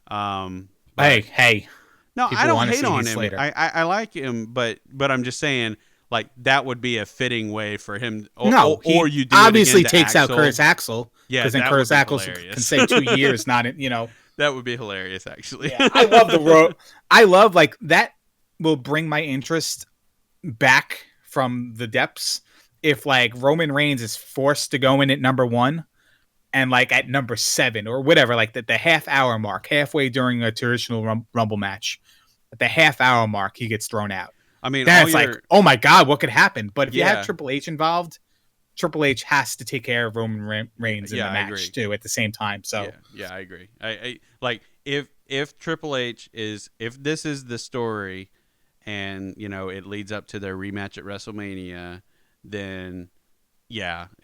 Hey. No, I don't hate on him. I like him, but I'm just saying, like, that would be a fitting way for him. Or you do obviously it again to takes Axel. out Curtis Axel. Yeah, because then Curtis Axel can say 2 years, not. That would be hilarious, actually. Yeah, I love the road. I love like that. Will bring my interest back from the depths if like Roman Reigns is forced to go in at number 1 and like at number 7 or whatever, like the half-hour mark, halfway during a traditional Rumble match, at the half-hour mark he gets thrown out. I mean, then it's like, oh my god, what could happen? But if you have Triple H involved, Triple H has to take care of Roman Reigns in the match too at the same time. So yeah, I agree. I like if Triple H if this is the story, and it leads up to their rematch at WrestleMania, then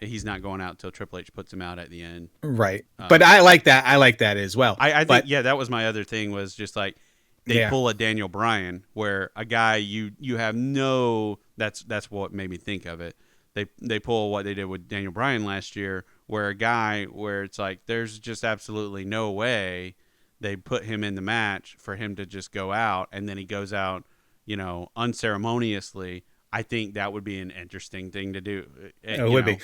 he's not going out till Triple H puts him out at the end. Right. But I like that. I like that as well. I think that was my other thing, was just like they pull a Daniel Bryan, where a guy you have no, that's what made me think of it. They pull what they did with Daniel Bryan last year, where a guy where it's like there's just absolutely no way they put him in the match for him to just go out, and then he goes out unceremoniously. I think that would be an interesting thing to do. It would be.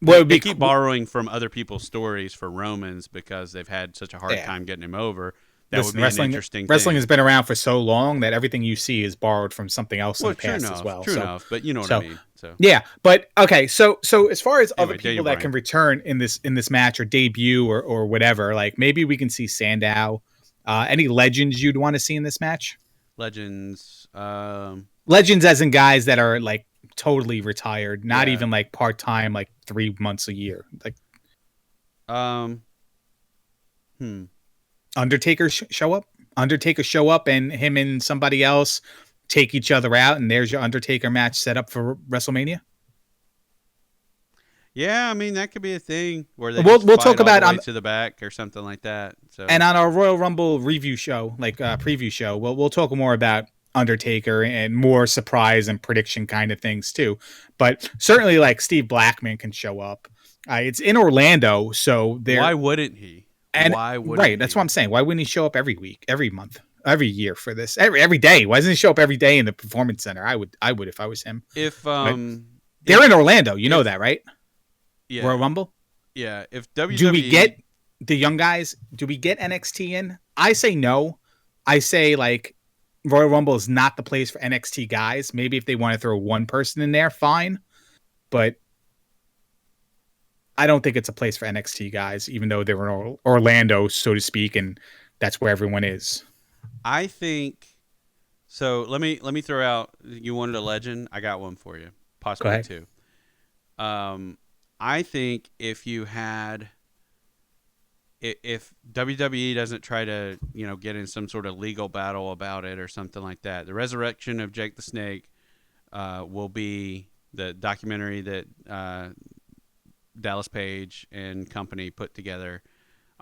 Well, they keep borrowing from other people's stories for Romans because they've had such a hard time getting him over. That would be an interesting wrestling thing. has been around for so long that everything you see is borrowed from something else in the past as well. True enough, but you know what I mean. So yeah, but okay. So as far as other people that can return in this match or debut or whatever, like maybe we can see Sandow. Any legends you'd want to see in this match? Legends as in guys that are like totally retired, not even like part-time, like 3 months a year, like Undertaker show up and him and somebody else take each other out, and there's your Undertaker match set up for WrestleMania. Yeah, I mean that could be a thing where they we'll talk about on to the back or something like that. So, and on our Royal Rumble review show, like preview show, we'll talk more about Undertaker and more surprise and prediction kind of things too. But certainly, like Steve Blackman can show up. It's in Orlando, so why wouldn't he? And why wouldn't he? That's what I'm saying. Why wouldn't he show up every week, every month, every year for this? Every day. Why doesn't he show up every day in the Performance Center? I would if I was him. If they're in Orlando, you know that, right? Yeah. Royal Rumble? Yeah. If WWE... Do we get the young guys? Do we get NXT in? I say no. I say, like, Royal Rumble is not the place for NXT guys. Maybe if they want to throw one person in there, fine. But I don't think it's a place for NXT guys, even though they're in Orlando, so to speak, and that's where everyone is. I think... So, let me throw out... You wanted a legend? I got one for you. Possibly two. I think if WWE doesn't try to, get in some sort of legal battle about it or something like that, the resurrection of Jake the Snake will be the documentary that Dallas Page and company put together.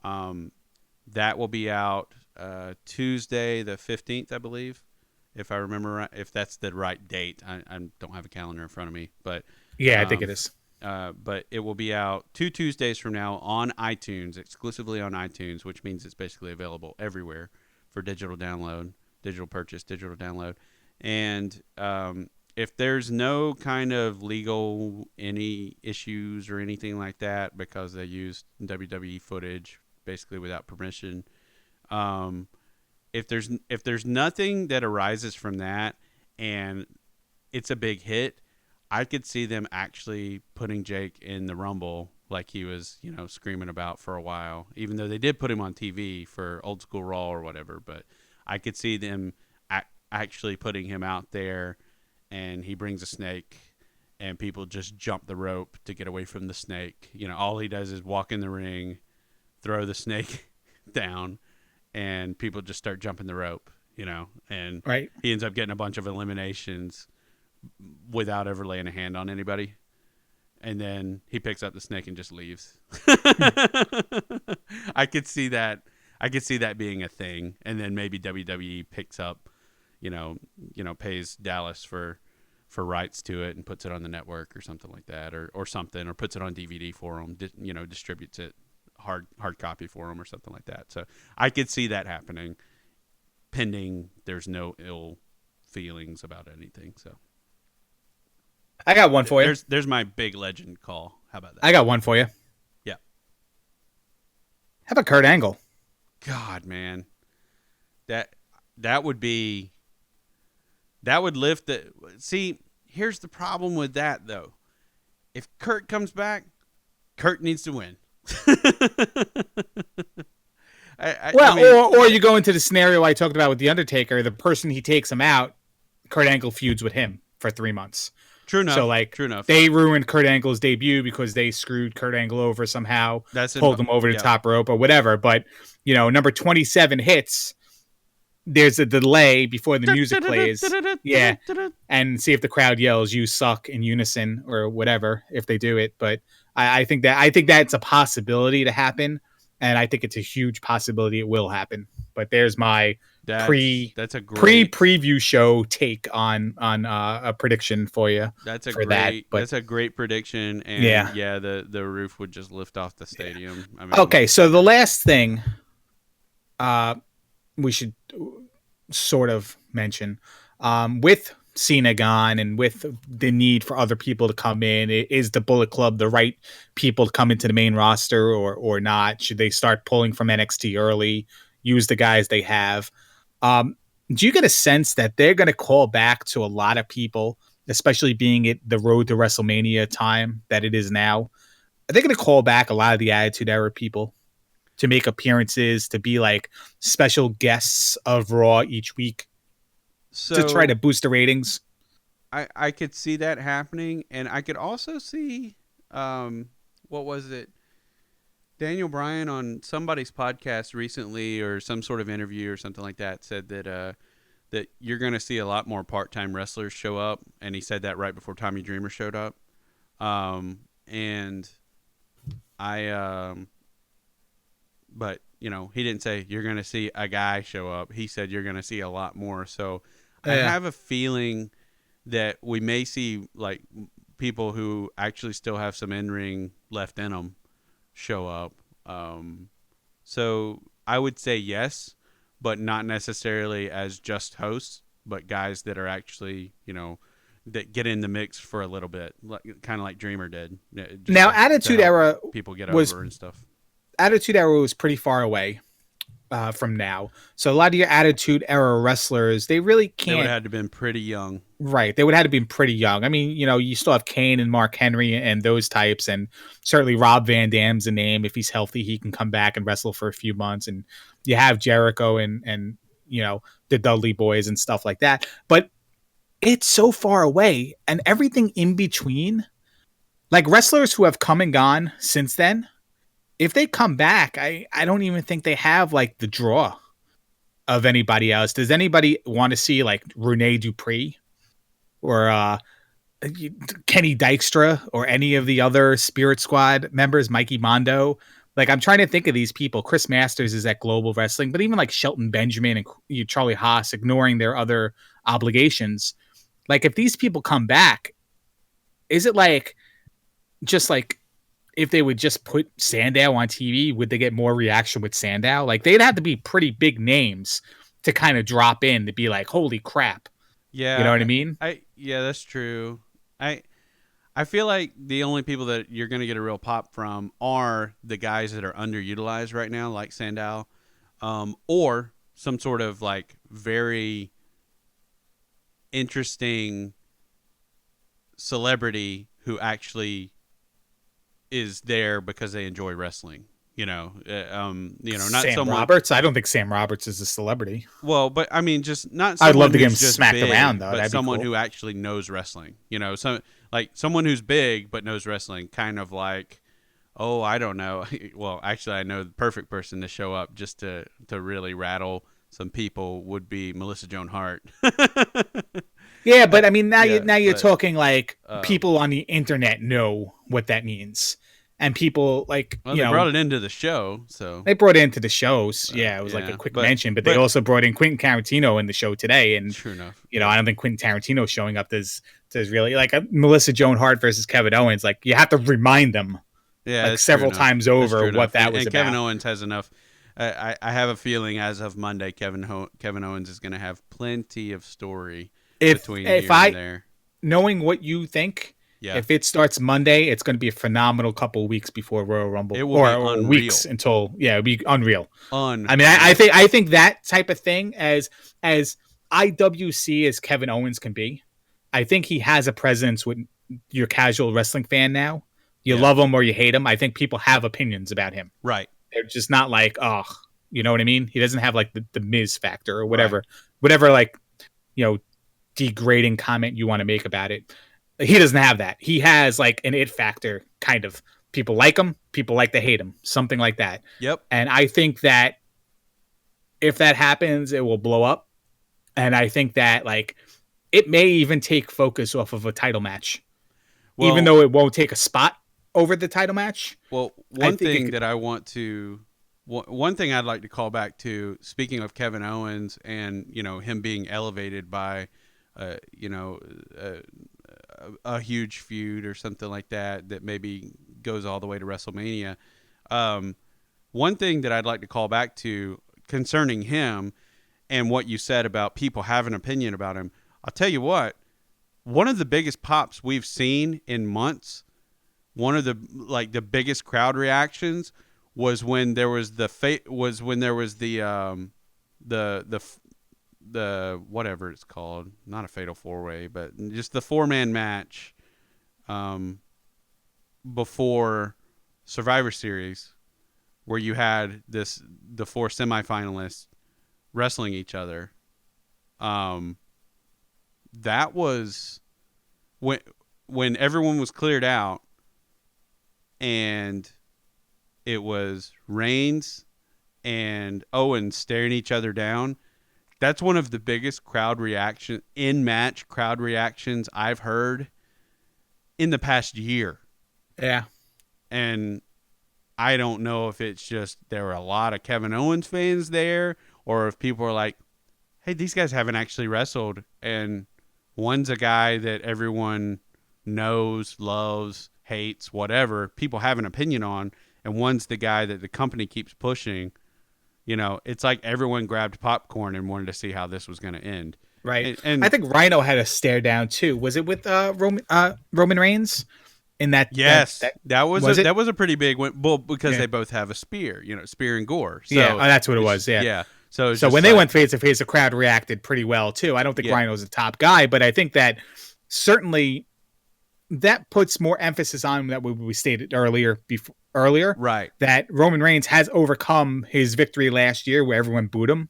That will be out Tuesday the 15th, I believe, if I remember right, if that's the right date. I don't have a calendar in front of me, but yeah, I think it is. but it will be out 2 Tuesdays from now on iTunes, exclusively on iTunes, which means it's basically available everywhere for digital download, digital purchase, digital download. And if there's no kind of legal any issues or anything like that because they used WWE footage basically without permission, um, if there's nothing that arises from that and it's a big hit, I could see them actually putting Jake in the Rumble like he was, screaming about for a while. Even though they did put him on TV for Old School Raw or whatever, but I could see them actually putting him out there, and he brings a snake, and people just jump the rope to get away from the snake. All he does is walk in the ring, throw the snake down, and people just start jumping the rope. And Right. he ends up getting a bunch of eliminations without ever laying a hand on anybody. And then he picks up the snake and just leaves. I could see that. I could see that being a thing. And then maybe WWE picks up, pays Dallas for rights to it and puts it on the network or something like that, or something, or puts it on DVD for them, distributes it hard copy for them or something like that. So I could see that happening, pending there's no ill feelings about anything. So I got one for you. There's my big legend call. How about that? I got one for you. Yeah. How about Kurt Angle? God, man, that would be, that would lift the. See, here's the problem with that though. If Kurt comes back, Kurt needs to win. Or you go into the scenario I talked about with The Undertaker. The person he takes him out, Kurt Angle feuds with him for 3 months. True enough. So, true enough. They ruined Kurt Angle's debut because they screwed Kurt Angle over somehow, pulled him over the top rope or whatever. But, number 27 hits, there's a delay before the music plays. Yeah. And see if the crowd yells, "You suck," in unison or whatever, if they do it. But I think that's a possibility to happen. And I think it's a huge possibility it will happen. But there's my pre-preview show take on a prediction for you. That's a great prediction. And the roof would just lift off the stadium. I mean, okay, so the last thing we should sort of mention, with Cena gone and with the need for other people to come in, is the Bullet Club the right people to come into the main roster or not? Should they start pulling from NXT early, use the guys they have? Do you get a sense that they're going to call back to a lot of people, especially being it the road to WrestleMania time that it is now? Are they going to call back a lot of the Attitude Era people to make appearances, to be like special guests of Raw each week, to try to boost the ratings? I could see that happening, and I could also see, what was it? Daniel Bryan on somebody's podcast recently, or some sort of interview or something like that, said that that you're going to see a lot more part-time wrestlers show up, and he said that right before Tommy Dreamer showed up. And I, but he didn't say you're going to see a guy show up. He said you're going to see a lot more. So I have a feeling that we may see like people who actually still have some in-ring left in them show up. So I would say yes, but not necessarily as just hosts, but guys that are actually, that get in the mix for a little bit, kind of like Dreamer did. Now, Attitude Era people get over and stuff. Attitude Era was pretty far away from now. So a lot of your Attitude Era wrestlers, they really can't. They would have had to have been pretty young. Right. They would have had to been pretty young. I mean, you still have Kane and Mark Henry and those types. And certainly Rob Van Dam's a name. If he's healthy, he can come back and wrestle for a few months. And you have Jericho and the Dudley Boys and stuff like that. But it's so far away. And everything in between, like wrestlers who have come and gone since then, if they come back, I don't even think they have like the draw of anybody else. Does anybody want to see like Rene Dupree or Kenny Dykstra or any of the other Spirit Squad members, Mikey Mondo? Like, I'm trying to think of these people. Chris Masters is at Global Wrestling, but even like Shelton Benjamin and Charlie Haas, ignoring their other obligations. Like, if these people come back, is it like just like if they would just put Sandow on TV, would they get more reaction with Sandow? Like they'd have to be pretty big names to kind of drop in to be like, holy crap. You know what I Yeah, mean? yeah, that's true. I I feel like the only people that you're going to get a real pop from are the guys that are underutilized right now, like Sandow, or some sort of like very interesting celebrity who actually is there because they enjoy wrestling. Not Sam someone. Roberts. I don't think Sam Roberts is a celebrity. Well, but I mean, just not I'd love someone to get him who's just smacked around big, though. but That'd be someone cool. who actually knows wrestling. Like someone who's big but knows wrestling, kind of like, oh, I don't know. Well, actually, I know the perfect person to show up just to really rattle some people would be Melissa Joan Hart. Yeah, but I mean Yeah, now you're but talking like um, people on the internet know what that means. And people like, well, they brought it into the show, so they brought it into the shows. Yeah, it was like a yeah. quick But mention, but they but also brought in Quentin Tarantino in the show today. And, true enough, I yeah, don't think Quentin Tarantino showing up does really like Melissa Joan Hart versus Kevin Owens. Like you have to remind them yeah, like that's true several enough. times That's over true what enough. that was And Kevin about. Owens has enough. I have a feeling as of Monday, Kevin Owens is going to have plenty of story between If here and I there. knowing what you think, Yeah, if it starts Monday, it's going to be a phenomenal couple weeks before Royal it Rumble, will be or weeks unreal, until it'll be unreal. I mean, unreal. I think that type of thing as IWC as Kevin Owens can be, I think he has a presence with your casual wrestling fan now. You Yeah, love him or you hate him. I think people have opinions about him. right, They're just not like, oh, you know what I mean? He doesn't have like the Miz factor or right. whatever like, you know, degrading comment you want to make about it. He doesn't have that. He has like an it factor, kind of. People like him, people like to hate him, something like that. Yep. And I think that if that happens, it will blow up. And I think that like it may even take focus off of a title match, even Well, though it won't take a spot over the title match. I one think it thing could. that I want to, one thing I'd like to call back to, speaking of Kevin Owens and him being elevated by, uh, you know, a, a huge feud or something like that that maybe goes all the way to WrestleMania. Um, One thing that I'd like to call back to concerning him and what you said about people having an opinion about him, I'll tell you what, one of the biggest pops we've seen in months, one of the biggest crowd reactions was when there was the the whatever it's called, not a fatal four way, but just the 4-man match um, before Survivor Series, where you had the four semifinalists wrestling each other. Um, that was when everyone was cleared out, and it was Reigns and Owens staring each other down. That's one of the biggest crowd reactions I've heard in the past year. Yeah. And I don't know if it's just there were a lot of Kevin Owens fans there, or if people are like, hey, these guys haven't actually wrestled. And one's a guy that everyone knows, loves, hates, whatever, people have an opinion on. And one's the guy that the company keeps pushing. It's like everyone grabbed popcorn and wanted to see how this was going to end. Right. I And think Rhino had a stare down too. Was it with Roman Reigns in yes, that that was it? was a pretty big one. Well, because Yeah. they both have a spear, spear and gore. Yeah, So that's what it it's was. Yeah. yeah. So it's So just when they like went face to face, the crowd reacted pretty well too. I don't think yeah, Rhino's a top guy, but I think that certainly that puts more emphasis on that what we stated earlier right, that Roman Reigns has overcome his victory last year where everyone booed him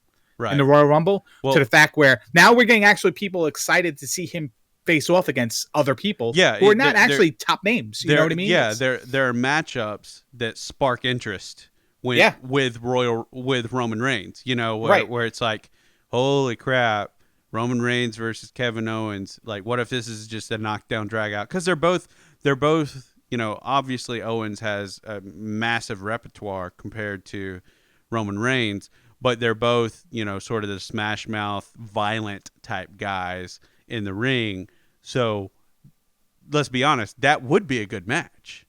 in the right. Royal Rumble to the Well, fact where now we're getting actually people excited to see him face off against other people yeah, who are not actually top names. You know what I mean? there are matchups that spark interest when Yeah, with Roman Reigns. right. Where it's like, holy crap, Roman Reigns versus Kevin Owens. Like, what if this is just a knockdown drag out? Because they're both obviously Owens has a massive repertoire compared to Roman Reigns, but they're both sort of the smash mouth, violent type guys in the ring. So let's be honest, that would be a good match.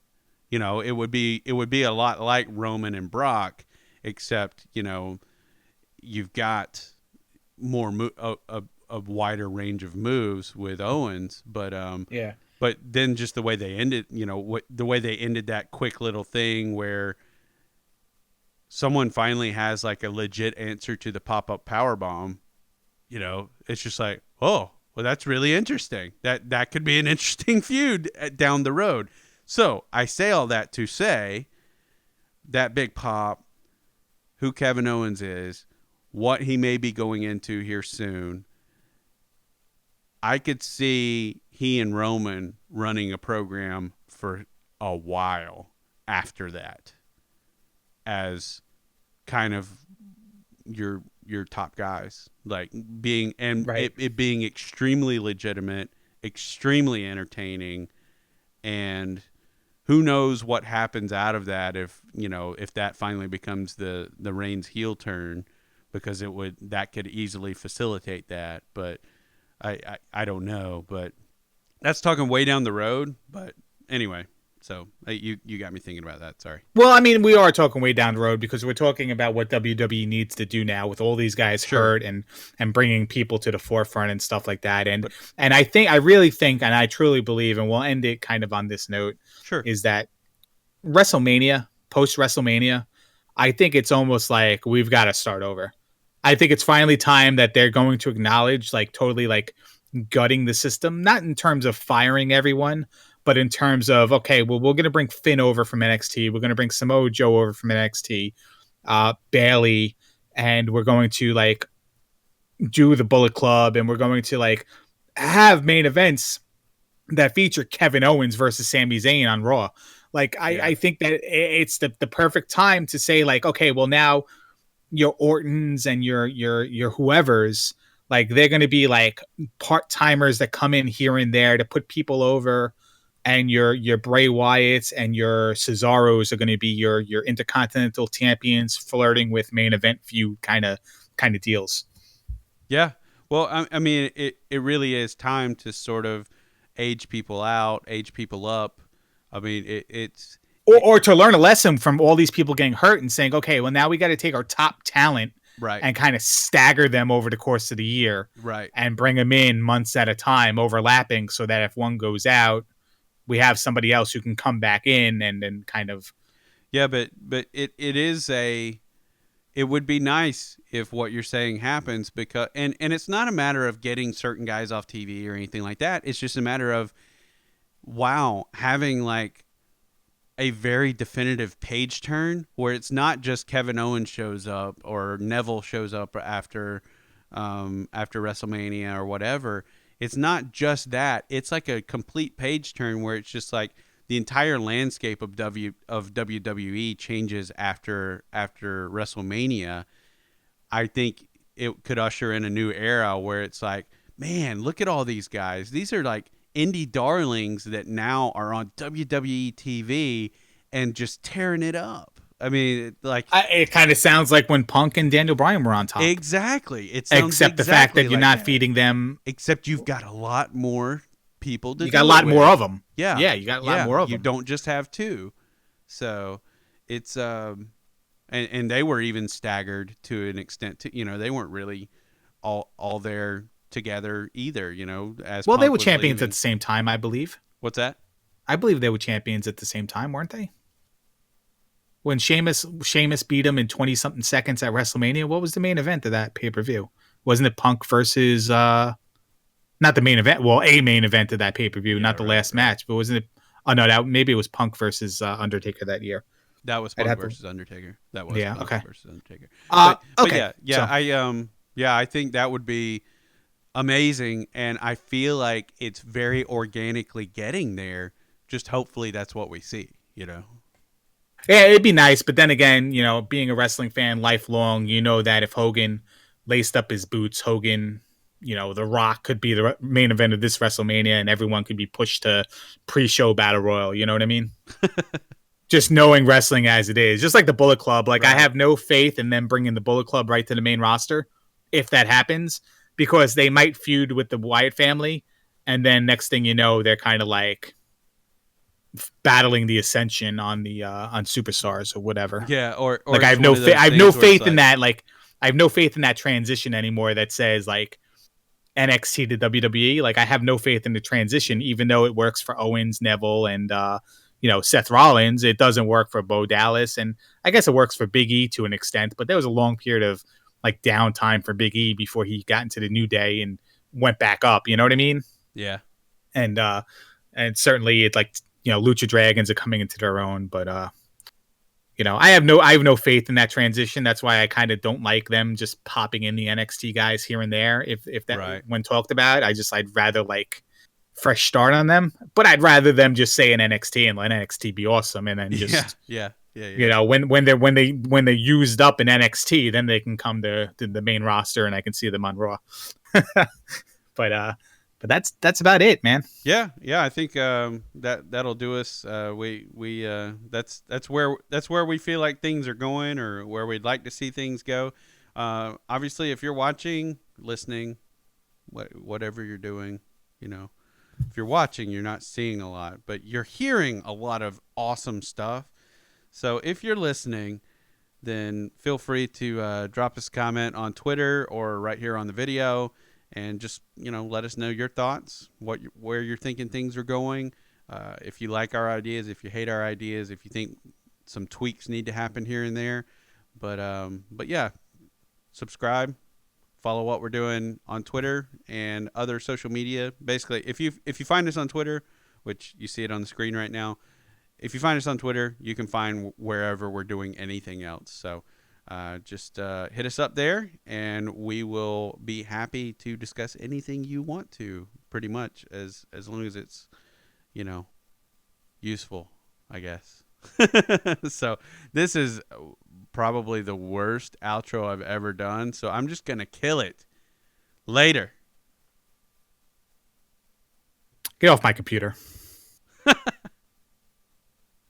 It would be a lot like Roman and Brock, except you've got a wider range of moves with Owens, Yeah. but then just the way they ended, the way they ended that quick little thing where someone finally has like a legit answer to the pop-up power bomb, it's just like, oh, well, that's really interesting. That could be an interesting feud down the road. So I say all that to say that Big Pop, who Kevin Owens is, what he may be going into here soon, I could see he and Roman running a program for a while after that as kind of your top guys, like being, and Right. it being extremely legitimate, extremely entertaining, and who knows what happens out of that if that finally becomes the Reigns heel turn, because that could easily facilitate that, but I don't know, but that's talking way down the road. But anyway, so you got me thinking about that. Sorry. Well, I mean, we are talking way down the road because we're talking about what WWE needs to do now with all these guys Sure. hurt and bringing people to the forefront and stuff like that. And But and I really think, and I truly believe, and we'll end it kind of on this note, sure. is that WrestleMania, post WrestleMania, I think it's almost like we've got to start over. I think it's finally time that they're going to acknowledge, like, totally like gutting the system, not in terms of firing everyone, but in terms of, okay, well, we're going to bring Finn over from NXT. We're going to bring Samoa Joe over from NXT, Bailey, and we're going to like do the Bullet Club, and we're going to like have main events that feature Kevin Owens versus Sami Zayn on Raw. Like, Yeah. I think that it's the perfect time to say, like, okay, well, now your Ortons and your whoever's, like, they're going to be like part-timers that come in here and there to put people over, and your Bray Wyatts and your Cesaros are going to be your intercontinental champions flirting with main event feud kind of deals. Yeah. Well, I mean, it really is time to sort of age people out, age people up. I mean, it's Or to learn a lesson from all these people getting hurt and saying, okay, well, now we got to take our top talent right. and kind of stagger them over the course of the year Right. and bring them in months at a time, overlapping, so that if one goes out, we have somebody else who can come back in and then kind of. Yeah, but it would be nice if what you're saying happens, because and it's not a matter of getting certain guys off TV or anything like that. It's just a matter of, wow, having like a very definitive page turn where it's not just Kevin Owens shows up or Neville shows up after WrestleMania or whatever. It's not just that. It's like a complete page turn where it's just like the entire landscape of WWE changes after WrestleMania. I think it could usher in a new era where it's like, man, look at all these guys. These are like indie darlings that now are on WWE TV and just tearing it up. I mean, It kind of sounds like when Punk and Daniel Bryan were on top. Exactly. It sounds except the fact that you're not feeding them. Except you've got a lot more people to. You got a lot more of them. Yeah. Yeah, you got a lot more of them. You don't just have two. So it's and they were even staggered to an extent. They weren't really all there together either. As well, Punk they were was champions leaving. at the same time, I believe. What's that? I believe they were champions at the same time, weren't they? When Sheamus beat him in 20-something seconds at WrestleMania, what was the main event of that pay-per-view? Wasn't it Punk versus not the main event? Well, a main event of that pay-per-view, not the last match, but wasn't it? Oh no, maybe it was Punk versus Undertaker that year. That was Punk versus Undertaker. That was Punk versus Undertaker. But okay. Yeah, so. I think that would be amazing, and I feel like it's very organically getting there. Just hopefully that's what we see. Yeah, it'd be nice, but then again, being a wrestling fan lifelong, that if Hogan laced up his boots, Hogan, The Rock could be the main event of this WrestleMania, and everyone could be pushed to pre-show Battle Royal. You know what I mean? Just knowing wrestling as it is, just like the Bullet Club. Like, right. I have no faith in them bringing the Bullet Club right to the main roster if that happens, because they might feud with the Wyatt family, and then next thing you know, they're kind of like battling the ascension on the on superstars or whatever. Yeah, or Like I it's have one no of those I have no things where it's faith in like, that. Like I have no faith in that transition anymore. That says like NXT to WWE. Like I have no faith in the transition, even though it works for Owens, Neville, and Seth Rollins. It doesn't work for Bo Dallas, and I guess it works for Big E to an extent. But there was a long period of like downtime for Big E before he got into the New Day and went back up. You know what I mean? yeah, And certainly it like Lucha Dragons are coming into their own, but I have no faith in that transition. That's why I kind of don't like them just popping in the NXT guys here and there. If that right. when talked about, I'd rather like fresh start on them. But I'd rather them just say in NXT and let NXT be awesome, and then Yeah, just yeah, yeah, yeah. when they're used up in NXT, then they can come to the main roster and I can see them on Raw. but that's about it, man. Yeah, yeah, I think that'll do us. We that's where we feel like things are going, or where we'd like to see things go. Obviously, if you're watching, listening, whatever you're doing, you know, if you're watching, you're not seeing a lot, but you're hearing a lot of awesome stuff. So if you're listening, then feel free to drop us a comment on Twitter or right here on the video, and just let us know your thoughts, where you're thinking things are going. If you like our ideas, if you hate our ideas, if you think some tweaks need to happen here and there. But yeah, subscribe, follow what we're doing on Twitter and other social media. Basically, if you find us on Twitter, which you see it on the screen right now, if you find us on Twitter, you can find wherever we're doing anything else. So just hit us up there, and we will be happy to discuss anything you want to, pretty much, as long as it's, useful, I guess. So this is probably the worst outro I've ever done, so I'm just going to kill it. Later. Get off my computer.